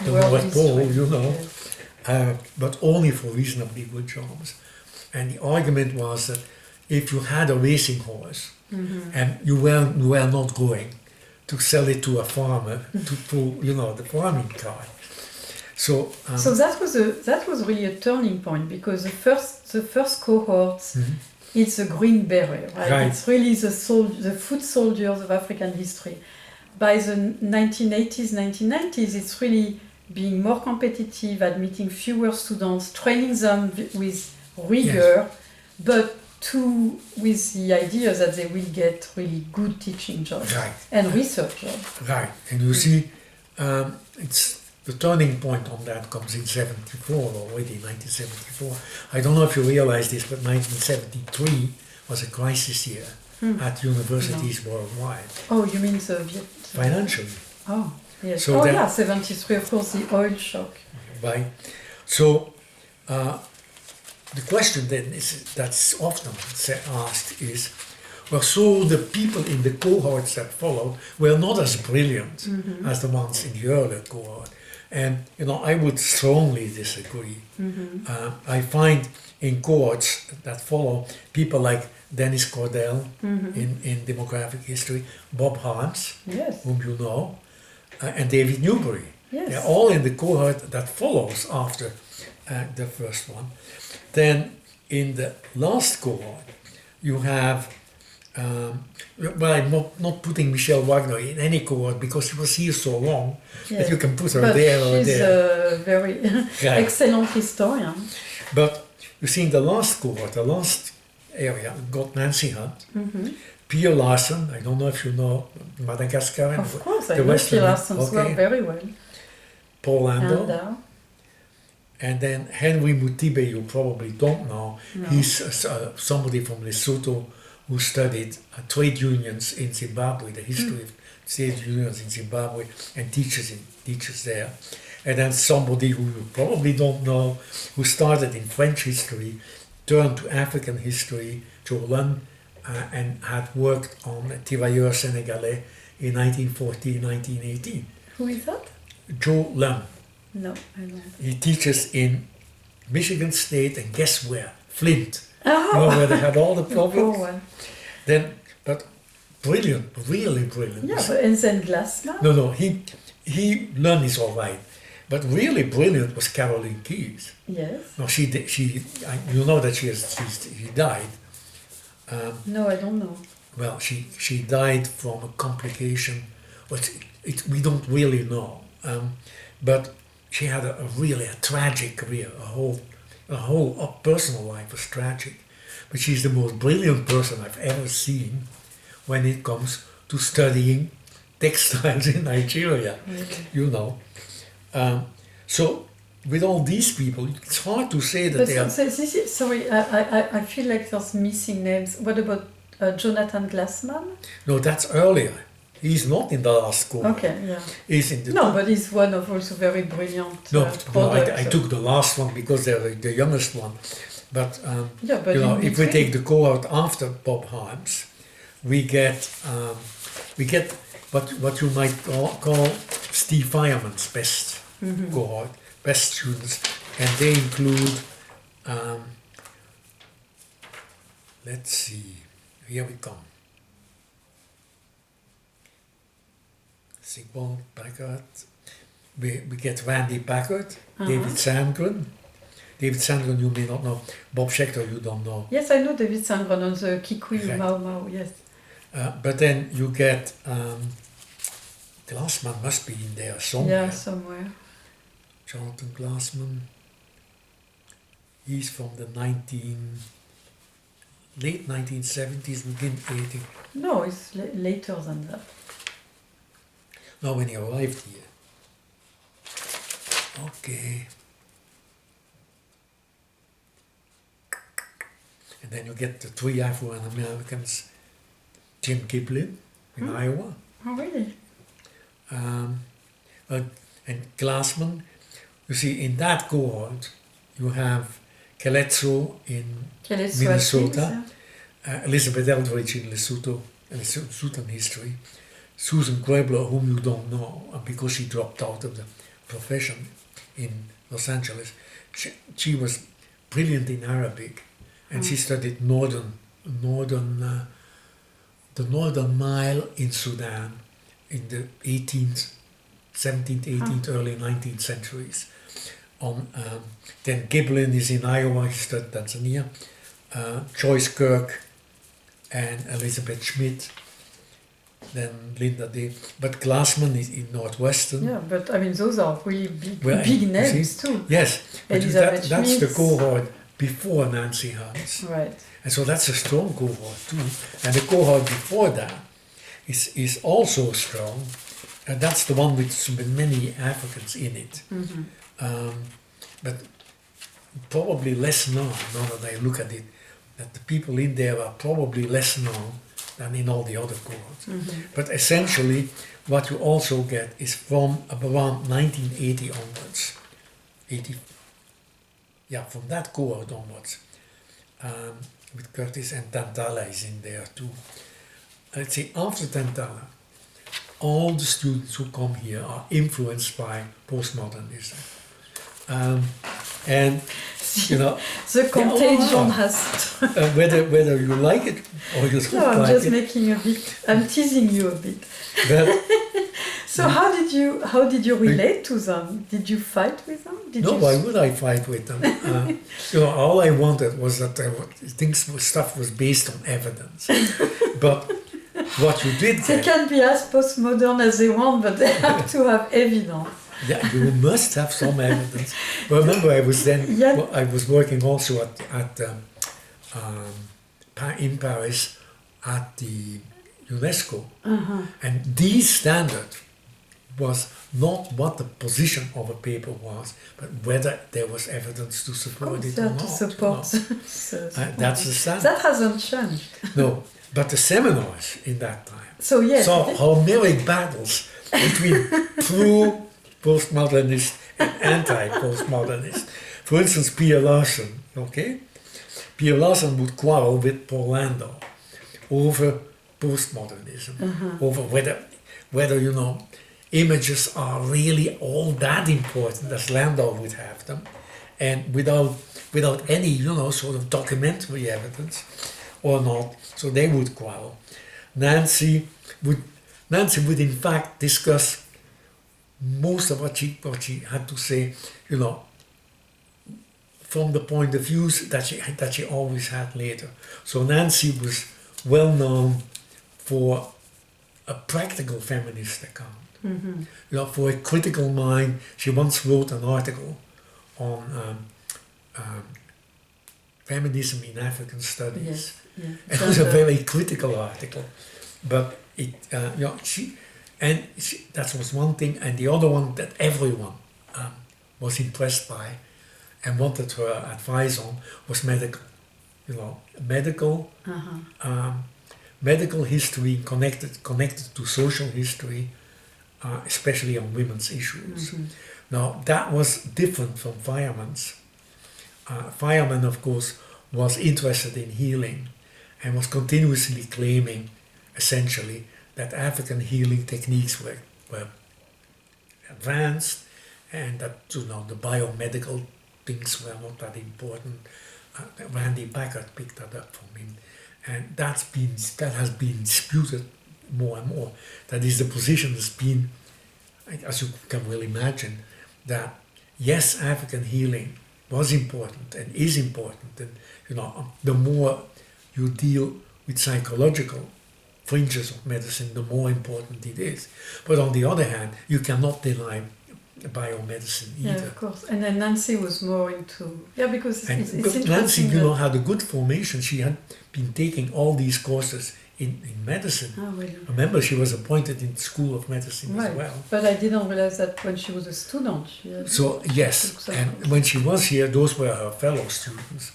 the North Pole, but only for reasonably good jobs. And the argument was that if you had a racing horse and you were not going to sell it to a farmer to pull, the farming cart. So that was really a turning point, because the first cohort, it's a green beret, right? It's really the foot soldiers of African history. By the 1980s, 1990s, it's really being more competitive, admitting fewer students, training them with rigor, but with the idea that they will get really good teaching jobs and research jobs. Right, and you see, it's the turning point on that comes in 74 already, 1974. I don't know if you realize this, but 1973 was a crisis year at universities worldwide. Oh, you mean the financially? Oh, yes. So 73, of course, the oil shock. Right. So the question then that's often asked is, so the people in the cohorts that followed were not as brilliant as the ones in the earlier cohort. And I would strongly disagree. I find in cohorts that follow people like Dennis Cordell in demographic history, Bob Harms, Yes. whom you know, and David Newbury. Yes. They're all in the cohort that follows after the first one. Then in the last cohort, you have, well, I'm not putting Michelle Wagner in any cohort because she was here so long that you can put her but there or she's there. a very Right. excellent historian. But you see, in the last cohort, the last area, got Nancy Hunt, Pierre Larson, I don't know if you know Madagascar, and Of course, I the know Western, Pierre Larson's work very well. Paul Landau, And, and then Henry Mutibe, you probably don't know. No. He's somebody from Lesotho who studied trade unions in Zimbabwe, the history of trade unions in Zimbabwe, and teaches there. And then somebody who you probably don't know, who started in French history, turned to African history, Joe Lund, and had worked on Tirailleurs Sénégalais in 1914, 1918. who is that? Joe Lund. No, I don't. He teaches in Michigan State, and guess where? Flint. Oh, Where they had all the the poor problems. one. Then, but brilliant, really brilliant. Yeah, but, and then Glassman? No, he Lund is all right. But really brilliant was Caroline Keyes. Yes. No, she you know that she died. No, I don't know. Well, she died from a complication, which we don't really know. But she had a really tragic career. Her whole personal life was tragic. But she's the most brilliant person I've ever seen when it comes to studying textiles in Nigeria. Really. You know. So with all these people, it's hard to say that But they are. sorry, I feel like there's missing names. What about Jonathan Glassman? No, that's earlier. He's not in the last cohort. Okay, yeah. He's in the No, but he's one of also very brilliant No, products. I took the last one because they're the youngest one. But, Yeah, but in if we between- take the cohort after Bob Harms, we get what you might call Steve Fireman's best cohort, best students, and they include. Let's see, here we come. Sigmund Packard. We get Randy Packard, David Sandgren. David Sandgren you may not know. Bob Schechter you don't know. Yes, I know David Sandgren on the Kikui Right. Mau Mau, yes. But then you get Glassman must be in there somewhere. Yeah, somewhere. Jonathan Glassman. He's from the late 1970s, begin 80s. No, it's later than that. No, when he arrived here. Okay. And then you get the three Afro-Americans, Jim Giblin in Iowa, Oh, really? and Glassman. You see, in that cohort, you have Kelezzo in Kelly Minnesota, Elizabeth Eldridge in Lesotho history, Susan Grebler, whom you don't know because she dropped out of the profession in Los Angeles. She was brilliant in Arabic, and she studied the Northern Nile in Sudan in the 18th, 17th, 18th, early 19th centuries. Then Giblin is in Iowa, he studied Tanzania. Joyce Kirk and Elizabeth Schmidt. Then Linda Day. But Glassman is in Northwestern. Yeah, but I mean, those are really big, Well, big you names see? too. Yes, but Elizabeth that's the Schmidt. cohort before Nancy Hans. Right. And so that's a strong cohort too. And the cohort before that is also strong. And that's the one with many Africans in it. But probably less known, now that I look at it, that the people in there are probably less known than in all the other cohorts. But essentially, what you also get is from around 1980 onwards, from that cohort onwards, with Curtis, and Tantala is in there too. Let's say after Tantala, all the students who come here are influenced by postmodernism. And you know, the contagion are. has. Whether you like it or you don't No, I'm like just it. making a bit. I'm teasing you a bit. But So how did you relate to them? Did you fight with them? why would I fight with them? You know, all I wanted was that stuff was based on evidence. But what you did They then, can be as postmodern as they want, but they have to have evidence. yeah, you must have some evidence. Remember, I was working also in Paris at the UNESCO, and the standard was not what the position of a paper was, but whether there was evidence to support it or not. To support. That's the standard. That hasn't changed. No, but the seminars in that time So yes. saw Homeric battles between true postmodernist and anti-postmodernist. For instance, Pierre Larsen, okay? Pierre Larsen would quarrel with Paul Landau over postmodernism, over whether you know, images are really all that important as Landau would have them, and without any, you know, sort of documentary evidence or not. So they would quarrel. Nancy would in fact discuss most of what she had to say, you know, from the point of views that she always had later. So Nancy was well known for a practical feminist account. You know, for a critical mind. She once wrote an article on feminism in African studies. Yes. Yeah. It was a very critical article, but it, you know, that was one thing, and the other one that everyone was impressed by and wanted her advice on was medical. You know, medical history connected to social history, especially on women's issues. Now that was different from Fireman's. Fireman, of course, was interested in healing and was continuously claiming, essentially, that African healing techniques were advanced and that, you know, the biomedical things were not that important. Randy Packard picked that up from him, and that has been disputed more and more. That is, the position has been, as you can well imagine, that yes, African healing was important and is important, and you know, the more you deal with psychological fringes of medicine, the more important it is. But on the other hand, you cannot deny biomedicine either. Yeah, of course. And then Nancy was more into, because it's interesting. Nancy, you know, had a good formation. She had been taking all these courses in medicine. Oh, really? Remember, she was appointed in the School of Medicine as well. But I didn't realize that when she was a student. So, yes, and when she was here, those were her fellow students.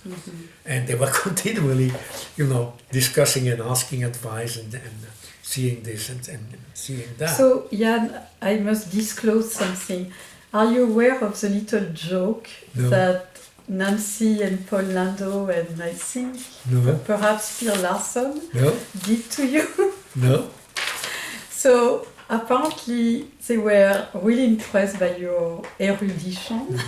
And they were continually, you know, discussing and asking advice and seeing this and seeing that. So, Jan, I must disclose something. Are you aware of the little joke that Nancy and Paul Landau and I think perhaps Pierre Larsen did to you? No. So apparently they were really impressed by your erudition.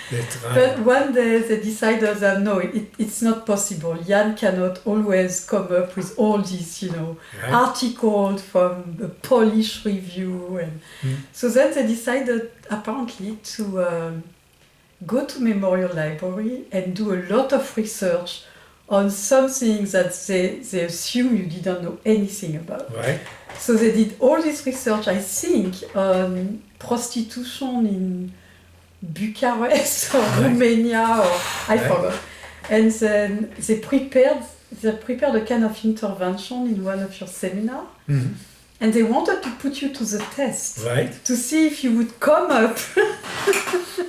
That's right. But one day they decided that no, it's not possible. Jan cannot always come up with all these, you know, articles from the Polish review, and so then they decided apparently to go to Memorial Library and do a lot of research on something that they assume you didn't know anything about. Right. So they did all this research, I think, on prostitution in Bucharest or Romania, or I forgot. And then they prepared a kind of intervention in one of your seminars. And they wanted to put you to the test, to see if you would come up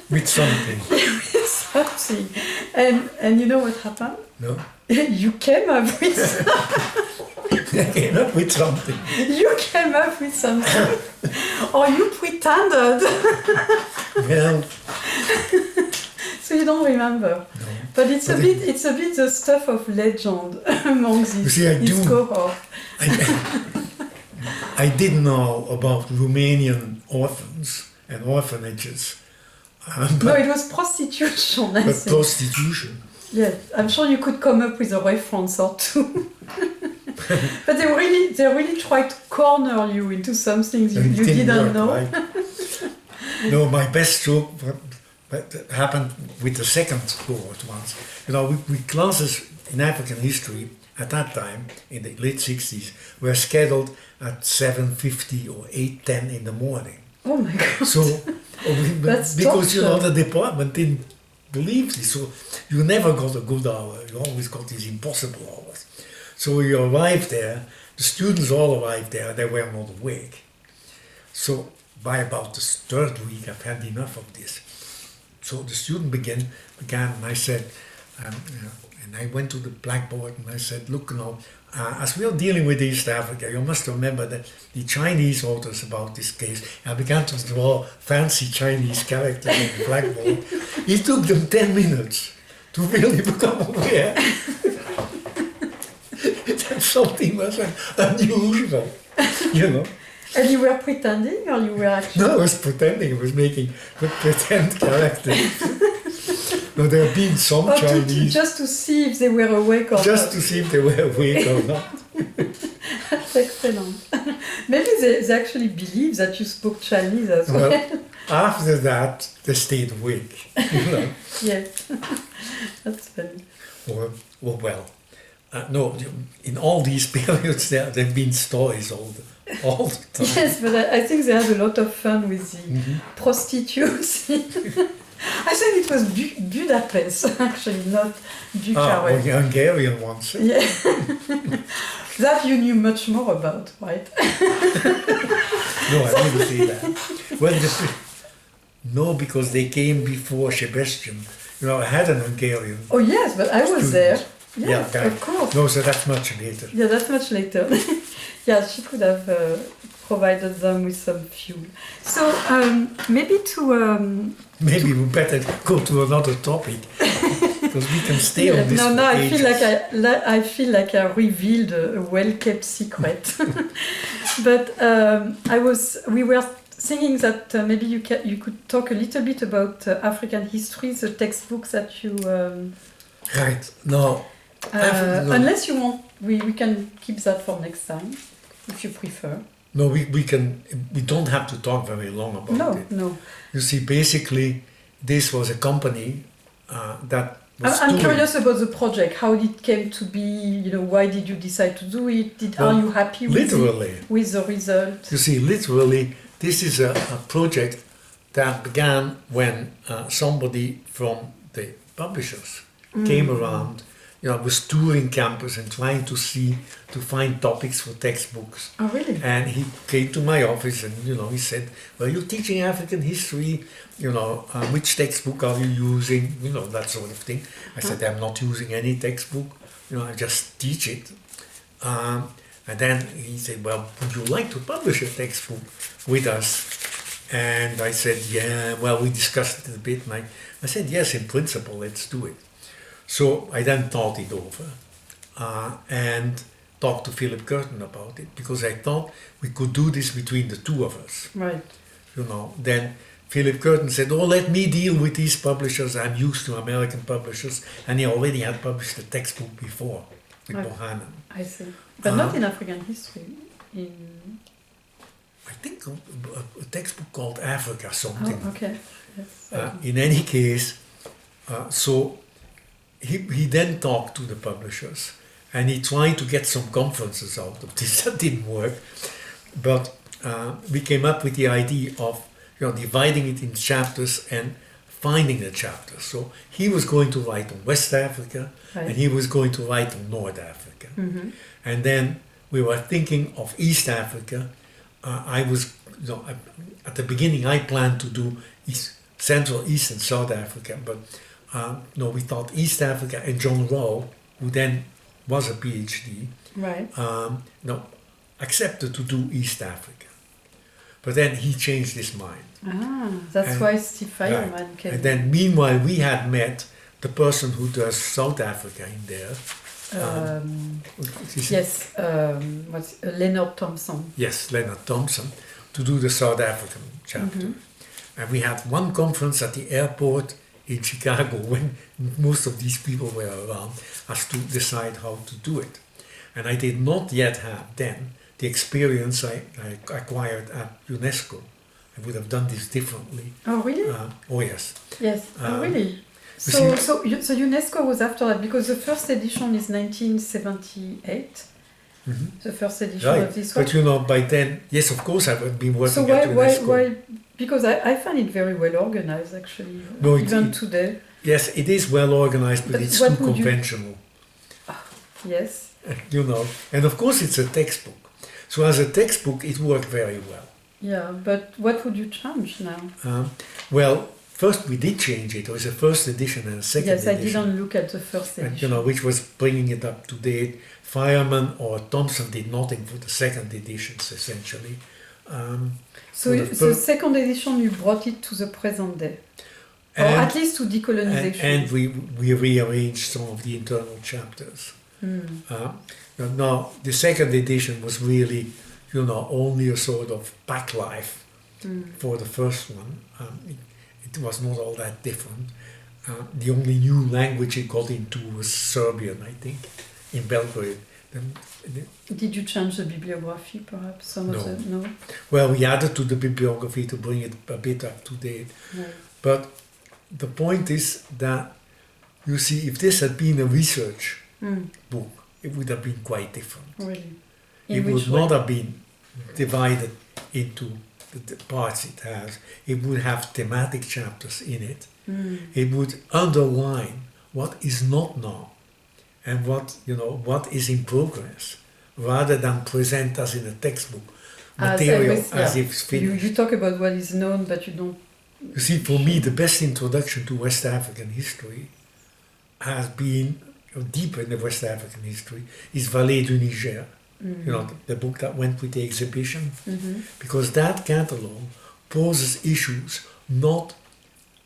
with something. With something. And you know what happened? No. You came up with something. I came up with something. You came up with something. Or you pretended. Well. So you don't remember. No. But it's a bit the stuff of legend among this cohort. I didn't know about Romanian orphans and orphanages, No, it was prostitution, I but think. prostitution. Yeah, I'm sure you could come up with a reference or two. But they really tried to corner you into some things you And it didn't work, know. right? No, my best joke happened with the second cohort once. You know, we classes in African history at that time, in the late 60s, were scheduled at 7:50 or 8:10 in the morning. Oh my God. So, That's because you know torture. the department didn't believe this, so you never got a good hour. You always got these impossible hours. So you arrived there. The students all arrived there. They were not awake. So by about the third week, I've had enough of this. So the student began, and I said, and I went to the blackboard and I said, look, now, as we are dealing with East Africa, you must remember that the Chinese authors about this case, I began to draw fancy Chinese characters on the blackboard. It took them 10 minutes to really become aware that something was unusual, you know. And you were pretending, or you were actually... No, I was pretending, I was making pretend characters. No, there have been some Oh, Chinese, just to see if they were awake or just not. to see if they were awake or not. That's excellent. Maybe they actually believe that you spoke Chinese as well. Well, after that, they stayed awake, you know. Yes. That's funny. Or well, no, in all these periods, there have been stories all the time. Yes, but I think they had a lot of fun with the prostitutes. I think it was Budapest, actually, not Or Bucharest. the Hungarian ones. Yeah. That you knew much more about, right? No, I didn't say that. Well, no, because they came before Sebastian. You know, I had an Hungarian. Oh yes, but I was there. Yes, Yeah, of course. No, so that's much later. Yeah, that's much later. Yeah, she could have provided them with some fuel. So maybe to... Maybe we better go to another topic because we can stay on this. No, for I feel ages. I feel like I revealed a well-kept secret. But we were thinking that maybe you could talk a little bit about African history, the textbooks that you... Right. No. No. Unless you want, we can keep that for next time, if you prefer. No, we don't have to talk very long about it. No. You see, basically, this was a company that was I'm doing- curious about the project. How it came to be? You know, why did you decide to do it? Are you happy with the result? You see, literally, this is a project that began when somebody from the publishers came around, you know, was touring campus and trying to find topics for textbooks. Oh, really? And he came to my office and, you know, he said, well, you're teaching African history, you know, which textbook are you using? You know, that sort of thing. I said, I'm not using any textbook, you know, I just teach it. And then he said, well, would you like to publish a textbook with us? And I said, yeah, well, we discussed it a bit. And I said, yes, in principle, let's do it. So I then thought it over and talked to Philip Curtin about it because I thought we could do this between the two of us. Right. You know, then Philip Curtin said, oh, let me deal with these publishers. I'm used to American publishers. And he already had published a textbook before with Right. Bohannon. I see. But not in African history. I think a textbook called Africa something. Oh, okay. Yes. In any case, so he then talked to the publishers and he tried to get some conferences out of this. That didn't work. But we came up with the idea of, you know, dividing it in chapters and finding the chapters. So he was going to write on West Africa and he was going to write on North Africa. Mm-hmm. And then we were thinking of East Africa. I was, you know, at the beginning I planned to do Central, East and South Africa, but no, we thought East Africa, and John Rowe, who then was a PhD, Right. no, accepted to do East Africa. But then he changed his mind. That's why Steve Fireman Right. came. And then meanwhile we had met the person who does South Africa in there, What is it? Yes, what's Leonard Thompson. Yes, Leonard Thompson, to do the South African chapter. And we had one conference at the airport in Chicago when most of these people were around as to decide how to do it. And I did not yet have then the experience I acquired at UNESCO. I would have done this differently. Oh, really? Oh, yes. Yes. Oh, really? see- So UNESCO was after that because the first edition is 1978. The first edition Right, of this one. but you know, by then, yes, of course, I would be working So at UNESCO. why? Because I find it very well organized, actually. No, even today. Yes, it is well organized, but But it's what too would you- conventional. Yes. You know, and of course it's a textbook. So as a textbook, it worked very well. Yeah, but what would you change now? Well, first we did change it. There was a first edition and a second Yes, I edition. didn't look at the first And, edition. you know, which was bringing it up to date. Fireman or Thompson did nothing for the second editions, essentially. So for the the first- second edition, you brought it to the present day, or And- at least to decolonization. And we rearranged some of the internal chapters. Now, the second edition was really, you know, only a sort of backlife for the first one. It was not all that different. The only new language it got into was Serbian, I think, in Belgrade. Did you change the bibliography, perhaps? Some No. of the no. Well, we added to the bibliography to bring it a bit up to date. No. But the point is that, you see, if this had been a research book, it would have been quite different. Really. It In which would way? not have been divided into the parts it has. It would have thematic chapters in it. It would underline what is not now and what is in progress, rather than present us in a textbook material as if it's finished. You talk about what is known, but you don't. You see, for me, the best introduction to West African history has been, deep in the West African history, is Vallée du Niger. You know, the book that went with the exhibition. Because that catalogue poses issues not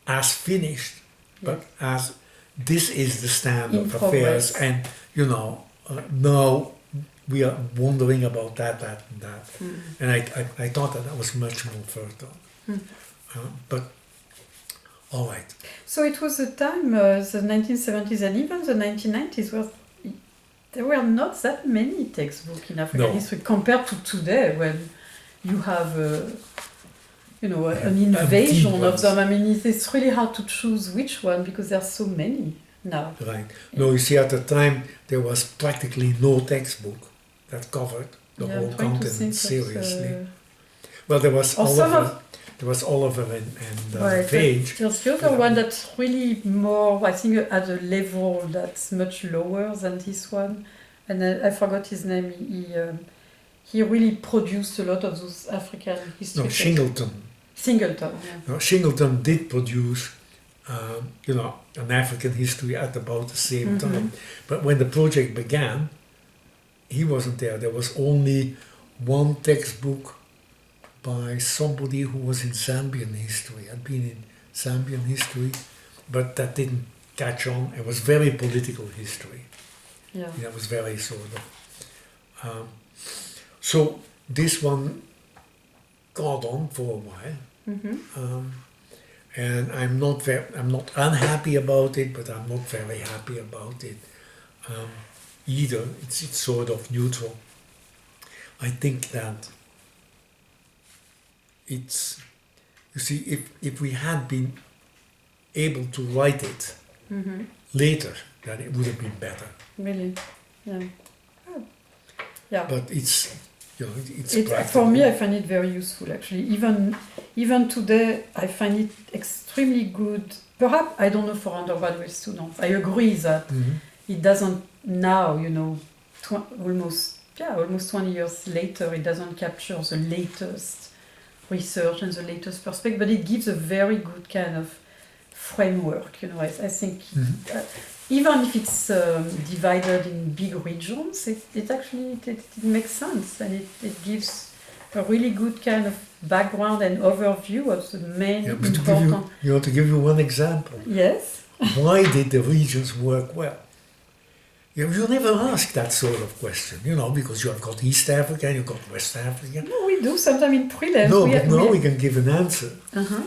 as finished, but as this is the stand In of affairs. progress. And, you know, now we are wondering about that, and that. And I thought that was much more fertile. But, all right. So it was a time, the 1970s and even the 1990s, where there were not that many textbooks in African No. history compared to today, when you have, an invasion of ones. them. I mean, it's really hard to choose which one because there are so many now. Right. No, you see, at the time there was practically no textbook that covered the Yeah, whole I'm trying to think continent of, seriously. Well, there was or some Oliver. There was Oliver and Right, Page. there's the other one that's really more, I think, at a level that's much lower than this one. And I forgot his name. He really produced a lot of those African history. No, Shingleton. Singleton, yeah. No, Shingleton did produce, an African history at about the same time. But when the project began, he wasn't there. There was only one textbook by somebody who was in Zambian history, had been in Zambian history, but that didn't catch on. It was very political history. Yeah. That was very sort of. So this one got on for a while, and I'm not unhappy about it, but I'm not very happy about it either. It's sort of neutral. I think that it's, you see, if we had been able to write it later, then it would have been better. Really, yeah. Oh. Yeah. But it's, it's For practical. me, I find it very useful, actually. Even today, I find it extremely good. Perhaps, I don't know, for undergraduate students. I agree that it doesn't now, almost 20 years later, it doesn't capture the latest research and the latest perspective, but it gives a very good kind of framework. I think even if it's divided in big regions, it actually it makes sense, and it gives a really good kind of background and overview of the main Yeah, but important. to give you one example, Yes. why did the regions work well? You never ask that sort of question, because you have got East Africa and you've got West Africa. No, we do sometimes in prelims. No, but now we can give an answer. Uh-huh.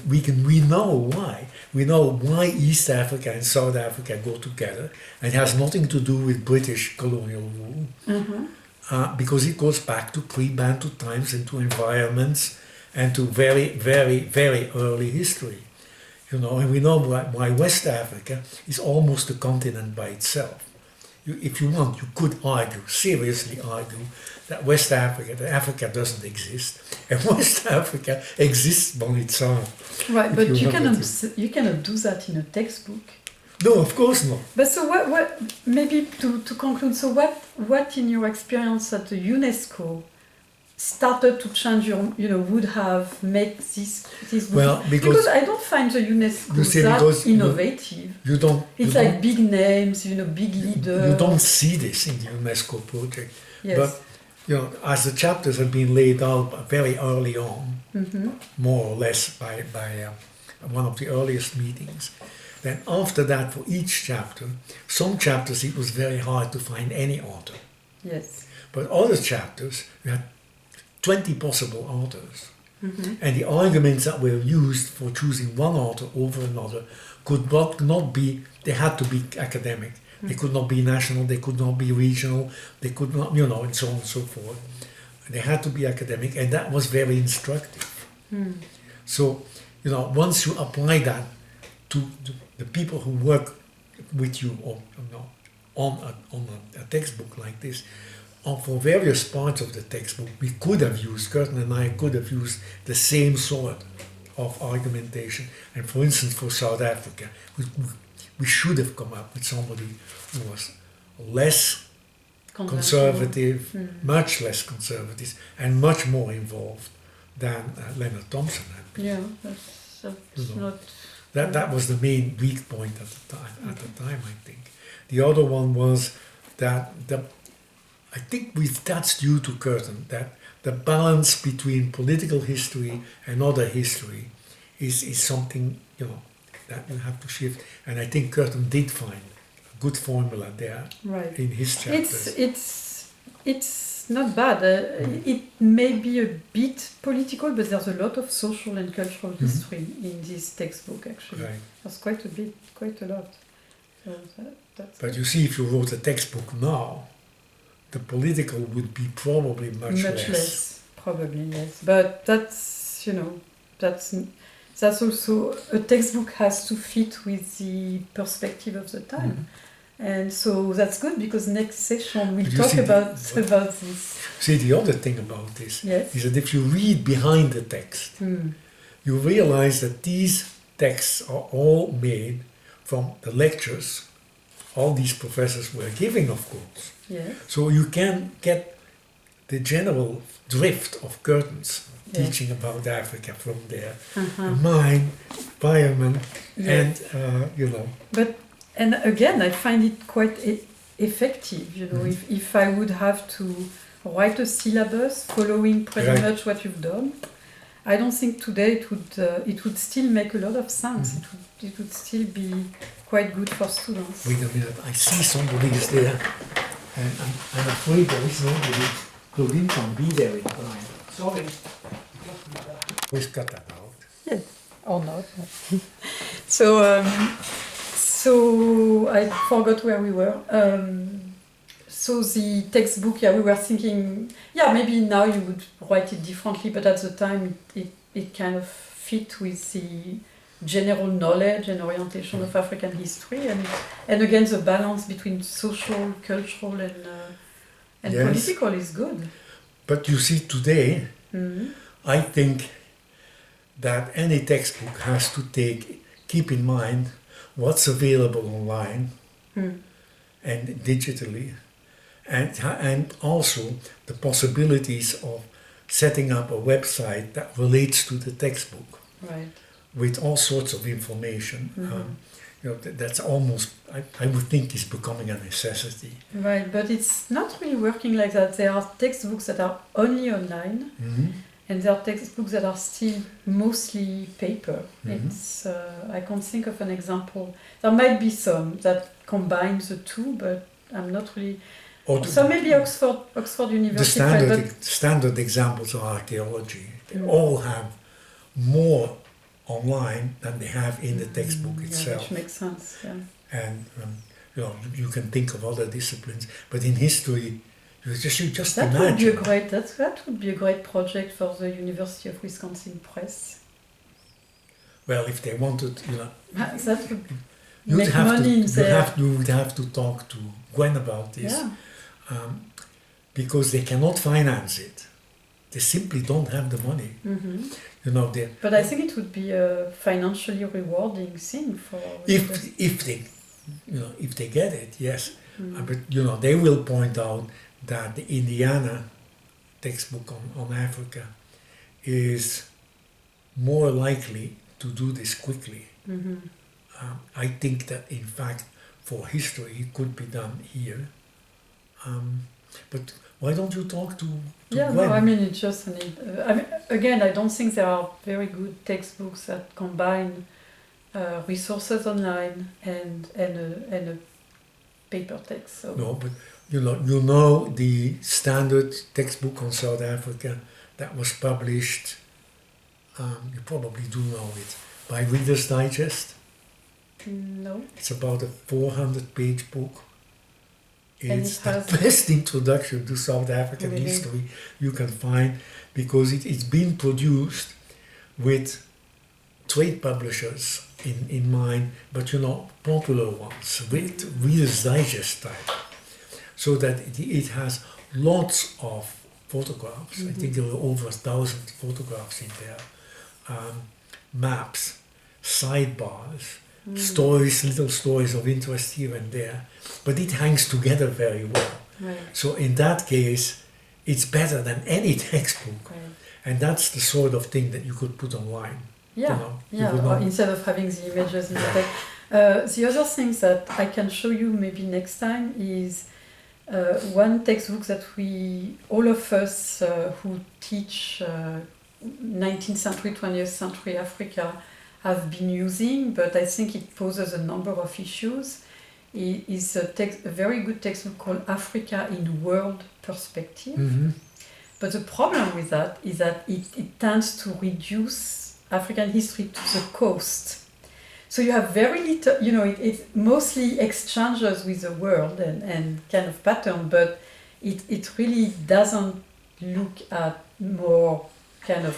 We know why. We know why East Africa and South Africa go together. And it has nothing to do with British colonial rule. Uh-huh. Because it goes back to pre-Bantu times and to environments and to very, very, very early history. And we know why West Africa is almost a continent by itself. If you want, you could argue, seriously argue, that West Africa, that Africa doesn't exist, and West Africa exists on its own. Right, but you cannot do that in a textbook. No, of course not. But so what maybe to conclude, so what in your experience at the UNESCO started to change would have made this book? Well, because I don't find the UNESCO that innovative. It's like big names, big leaders. You don't see this in the UNESCO project. Yes. But as the chapters have been laid out very early on, more or less by one of the earliest meetings, then after that, for each chapter, some chapters it was very hard to find any author. Yes. But other chapters, you had 20 possible authors. And the arguments that were used for choosing one author over another could not be, they had to be academic. They could not be national, they could not be regional, they could not, and so on and so forth. They had to be academic, and that was very instructive. So, once you apply that to the people who work with you on a textbook like this, for various parts of the textbook, we could have used, Curtin and I could have used the same sort of argumentation. And for instance, for South Africa, we should have come up with somebody who was less conservative, much less conservative, and much more involved than Leonard Thompson had been. Yeah, that's not... That was the main weak point at the time, I think. The other one was that I think that's due to Curtin, that the balance between political history and other history is something, that you have to shift. And I think Curtin did find a good formula there in his chapters. It's not bad. It may be a bit political, but there's a lot of social and cultural history in this textbook, actually. Right. There's quite a lot. So that's but you see, if you wrote a textbook now, the political would be probably much less. Probably, yes. But that's also, a textbook has to fit with the perspective of the time. And so that's good, because next session we'll talk about this. See, the other thing about this is that if you read behind the text, you realize that these texts are all made from the lectures all these professors were giving, of course. Yes. So you can get the general drift of Curtin's teaching about Africa from there. Mind, environment, and And again, I find it quite effective. If I would have to write a syllabus following pretty much what you've done, I don't think today it would still make a lot of sense. It would still be quite good for students. Wait a minute, I see somebody is there, and I'm afraid there is nobody. Claudine can be there in time. Sorry. Please cut that out. Yes, or not. So I forgot where we were. So the textbook, we were thinking, maybe now you would write it differently, but at the time it kind of fit with the general knowledge and orientation of African history, and again the balance between social, cultural, and political is good. But you see, today, I think that any textbook has to keep in mind what's available online and digitally, and also the possibilities of setting up a website that relates to the textbook, with all sorts of information. That's almost, I would think, is becoming a necessity. Right, but it's not really working like that. There are textbooks that are only online, and there are textbooks that are still mostly paper. I can't think of an example. There might be some that combine the two, but I'm not really. Or So maybe Oxford the University. But standard examples of archaeology, they all have more online than they have in the textbook yeah, itself. which makes sense. Yeah. And you can think of other disciplines, but in history, you just That imagine. would be a great. That would be a great project for the University of Wisconsin Press. Well, if they wanted, That would you'd make have money in there. you would have to talk to Gwen about this, Yeah. because they cannot finance it. They simply don't have the money. Mm-hmm. But I think it would be a financially rewarding thing for. If they get it, yes. But they will point out that the Indiana textbook on Africa is more likely to do this quickly. Mm-hmm. I think that in fact for history it could be done here. But why don't you talk to Yeah, Gwen? no, I mean it's just again, I don't think there are very good textbooks that combine resources online and a paper text. So. No, but you know the standard textbook on South Africa that was published. You probably do know it by Reader's Digest. No. It's about a 400-page book. It's And the best introduction to South African history you can find, because it's been produced with trade publishers in mind, but popular ones, with Reader's Digest type, so that it has lots of photographs. I think there were over 1,000 photographs in there, maps, sidebars, stories, little stories of interest here and there, but it hangs together very well. Right. So in that case, it's better than any textbook, Right. and that's the sort of thing that you could put online. Yeah, or instead of having the images in the text. The other thing that I can show you maybe next time is one textbook that all of us who teach 19th century, 20th century Africa have been using, but I think it poses a number of issues. It is a very good textbook called Africa in World Perspective. Mm-hmm. But the problem with that is that it tends to reduce African history to the coast. So you have very little, it mostly exchanges with the world and kind of pattern, but it really doesn't look at more kind of,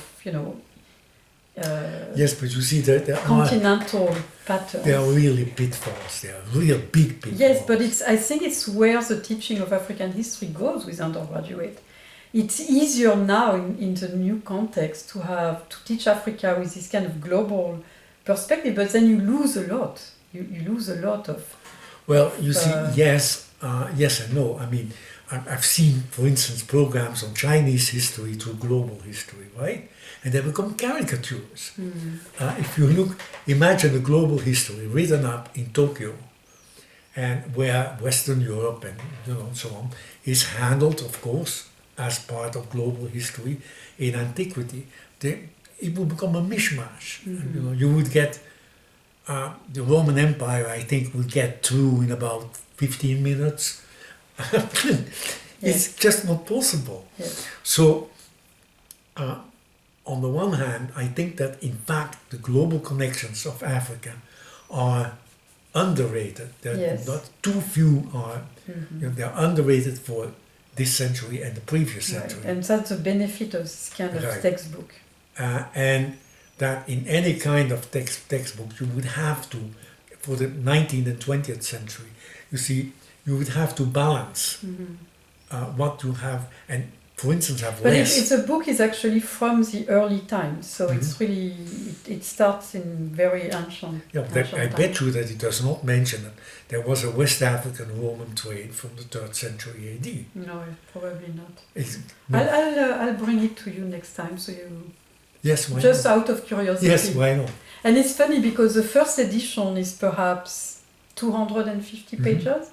yes, but you see that there continental patterns. are really pitfalls. There are real big pitfalls. Yes, but I think it's where the teaching of African history goes with undergraduate. It's easier now in the new context to teach Africa with this kind of global perspective, but then you lose a lot. You lose a lot of. Well, you see, yes and no. I mean, I've seen, for instance, programs on Chinese history to global history, right? And they become caricatures. If you imagine a global history written up in Tokyo, and where Western Europe and so on is handled, of course, as part of global history in antiquity, it would become a mishmash. And, you would get the Roman Empire, I think, would get through in about 15 minutes. It's just not possible. Yes. So, on the one hand, I think that in fact the global connections of Africa are underrated. Not too few are. They're underrated for this century and the previous century. Right. And that's the benefit of this kind of textbook. And that in any kind of textbook you would have to, for the 19th and 20th century, you would have to balance what you have, and for instance have but less. But the book is actually from the early times, so it's really, it starts in very ancient. Yeah, but I bet you that it does not mention that there was a West African Roman trade from the 3rd century AD. No, probably not. No. I'll bring it to you next time, so you. Yes, why just not? Out of curiosity. Yes, why not? And it's funny because the first edition is perhaps 250 pages.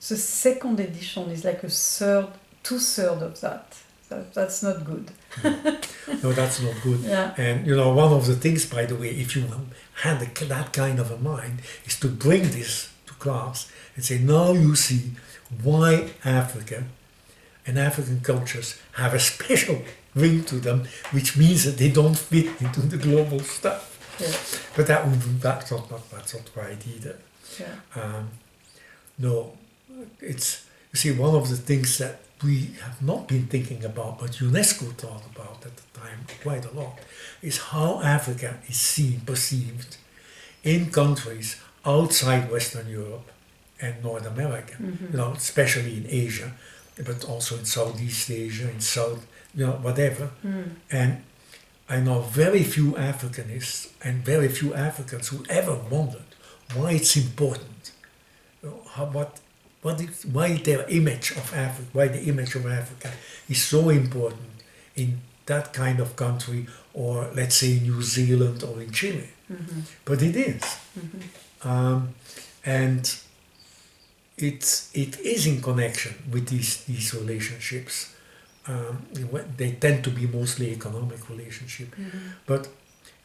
The second edition is like two-thirds of that. That's not good. No, that's not good. Yeah. And one of the things, by the way, if you had that kind of a mind, is to bring this to class and say, now you see why Africa and African cultures have a special ring to them, which means that they don't fit into the global stuff. Yeah. But that's not right either. Yeah. No, it's, you see, one of the things that we have not been thinking about, but UNESCO thought about at the time quite a lot, is how Africa is seen, perceived in countries outside Western Europe and North America, you know, especially in Asia, but also in Southeast Asia, in South, you know, whatever. And I know very few Africanists and very few Africans who ever wondered why it's important, you know, why their image of Africa, why the image of Africa is so important in that kind of country, or let's say New Zealand or in Chile. But it is. And it is in connection with these relationships. They tend to be mostly economic relationship. But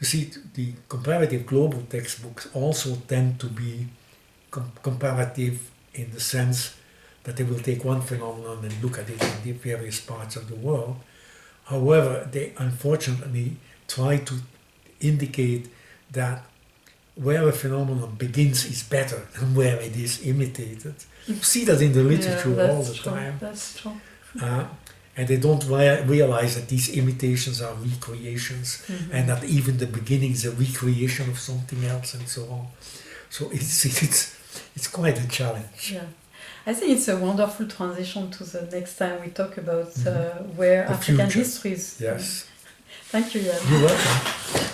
you see, the comparative global textbooks also tend to be comparative in the sense that they will take one phenomenon and look at it in the various parts of the world. However, they unfortunately try to indicate that where a phenomenon begins is better than where it is imitated. You see that in the literature all the time. That's true. And they don't realize that these imitations are recreations, and that even the beginning is a recreation of something else, and so on. So it's quite a challenge. Yeah. I think it's a wonderful transition to the next time we talk about where The African future. history is. Yes. Thank you, Jan. You're welcome.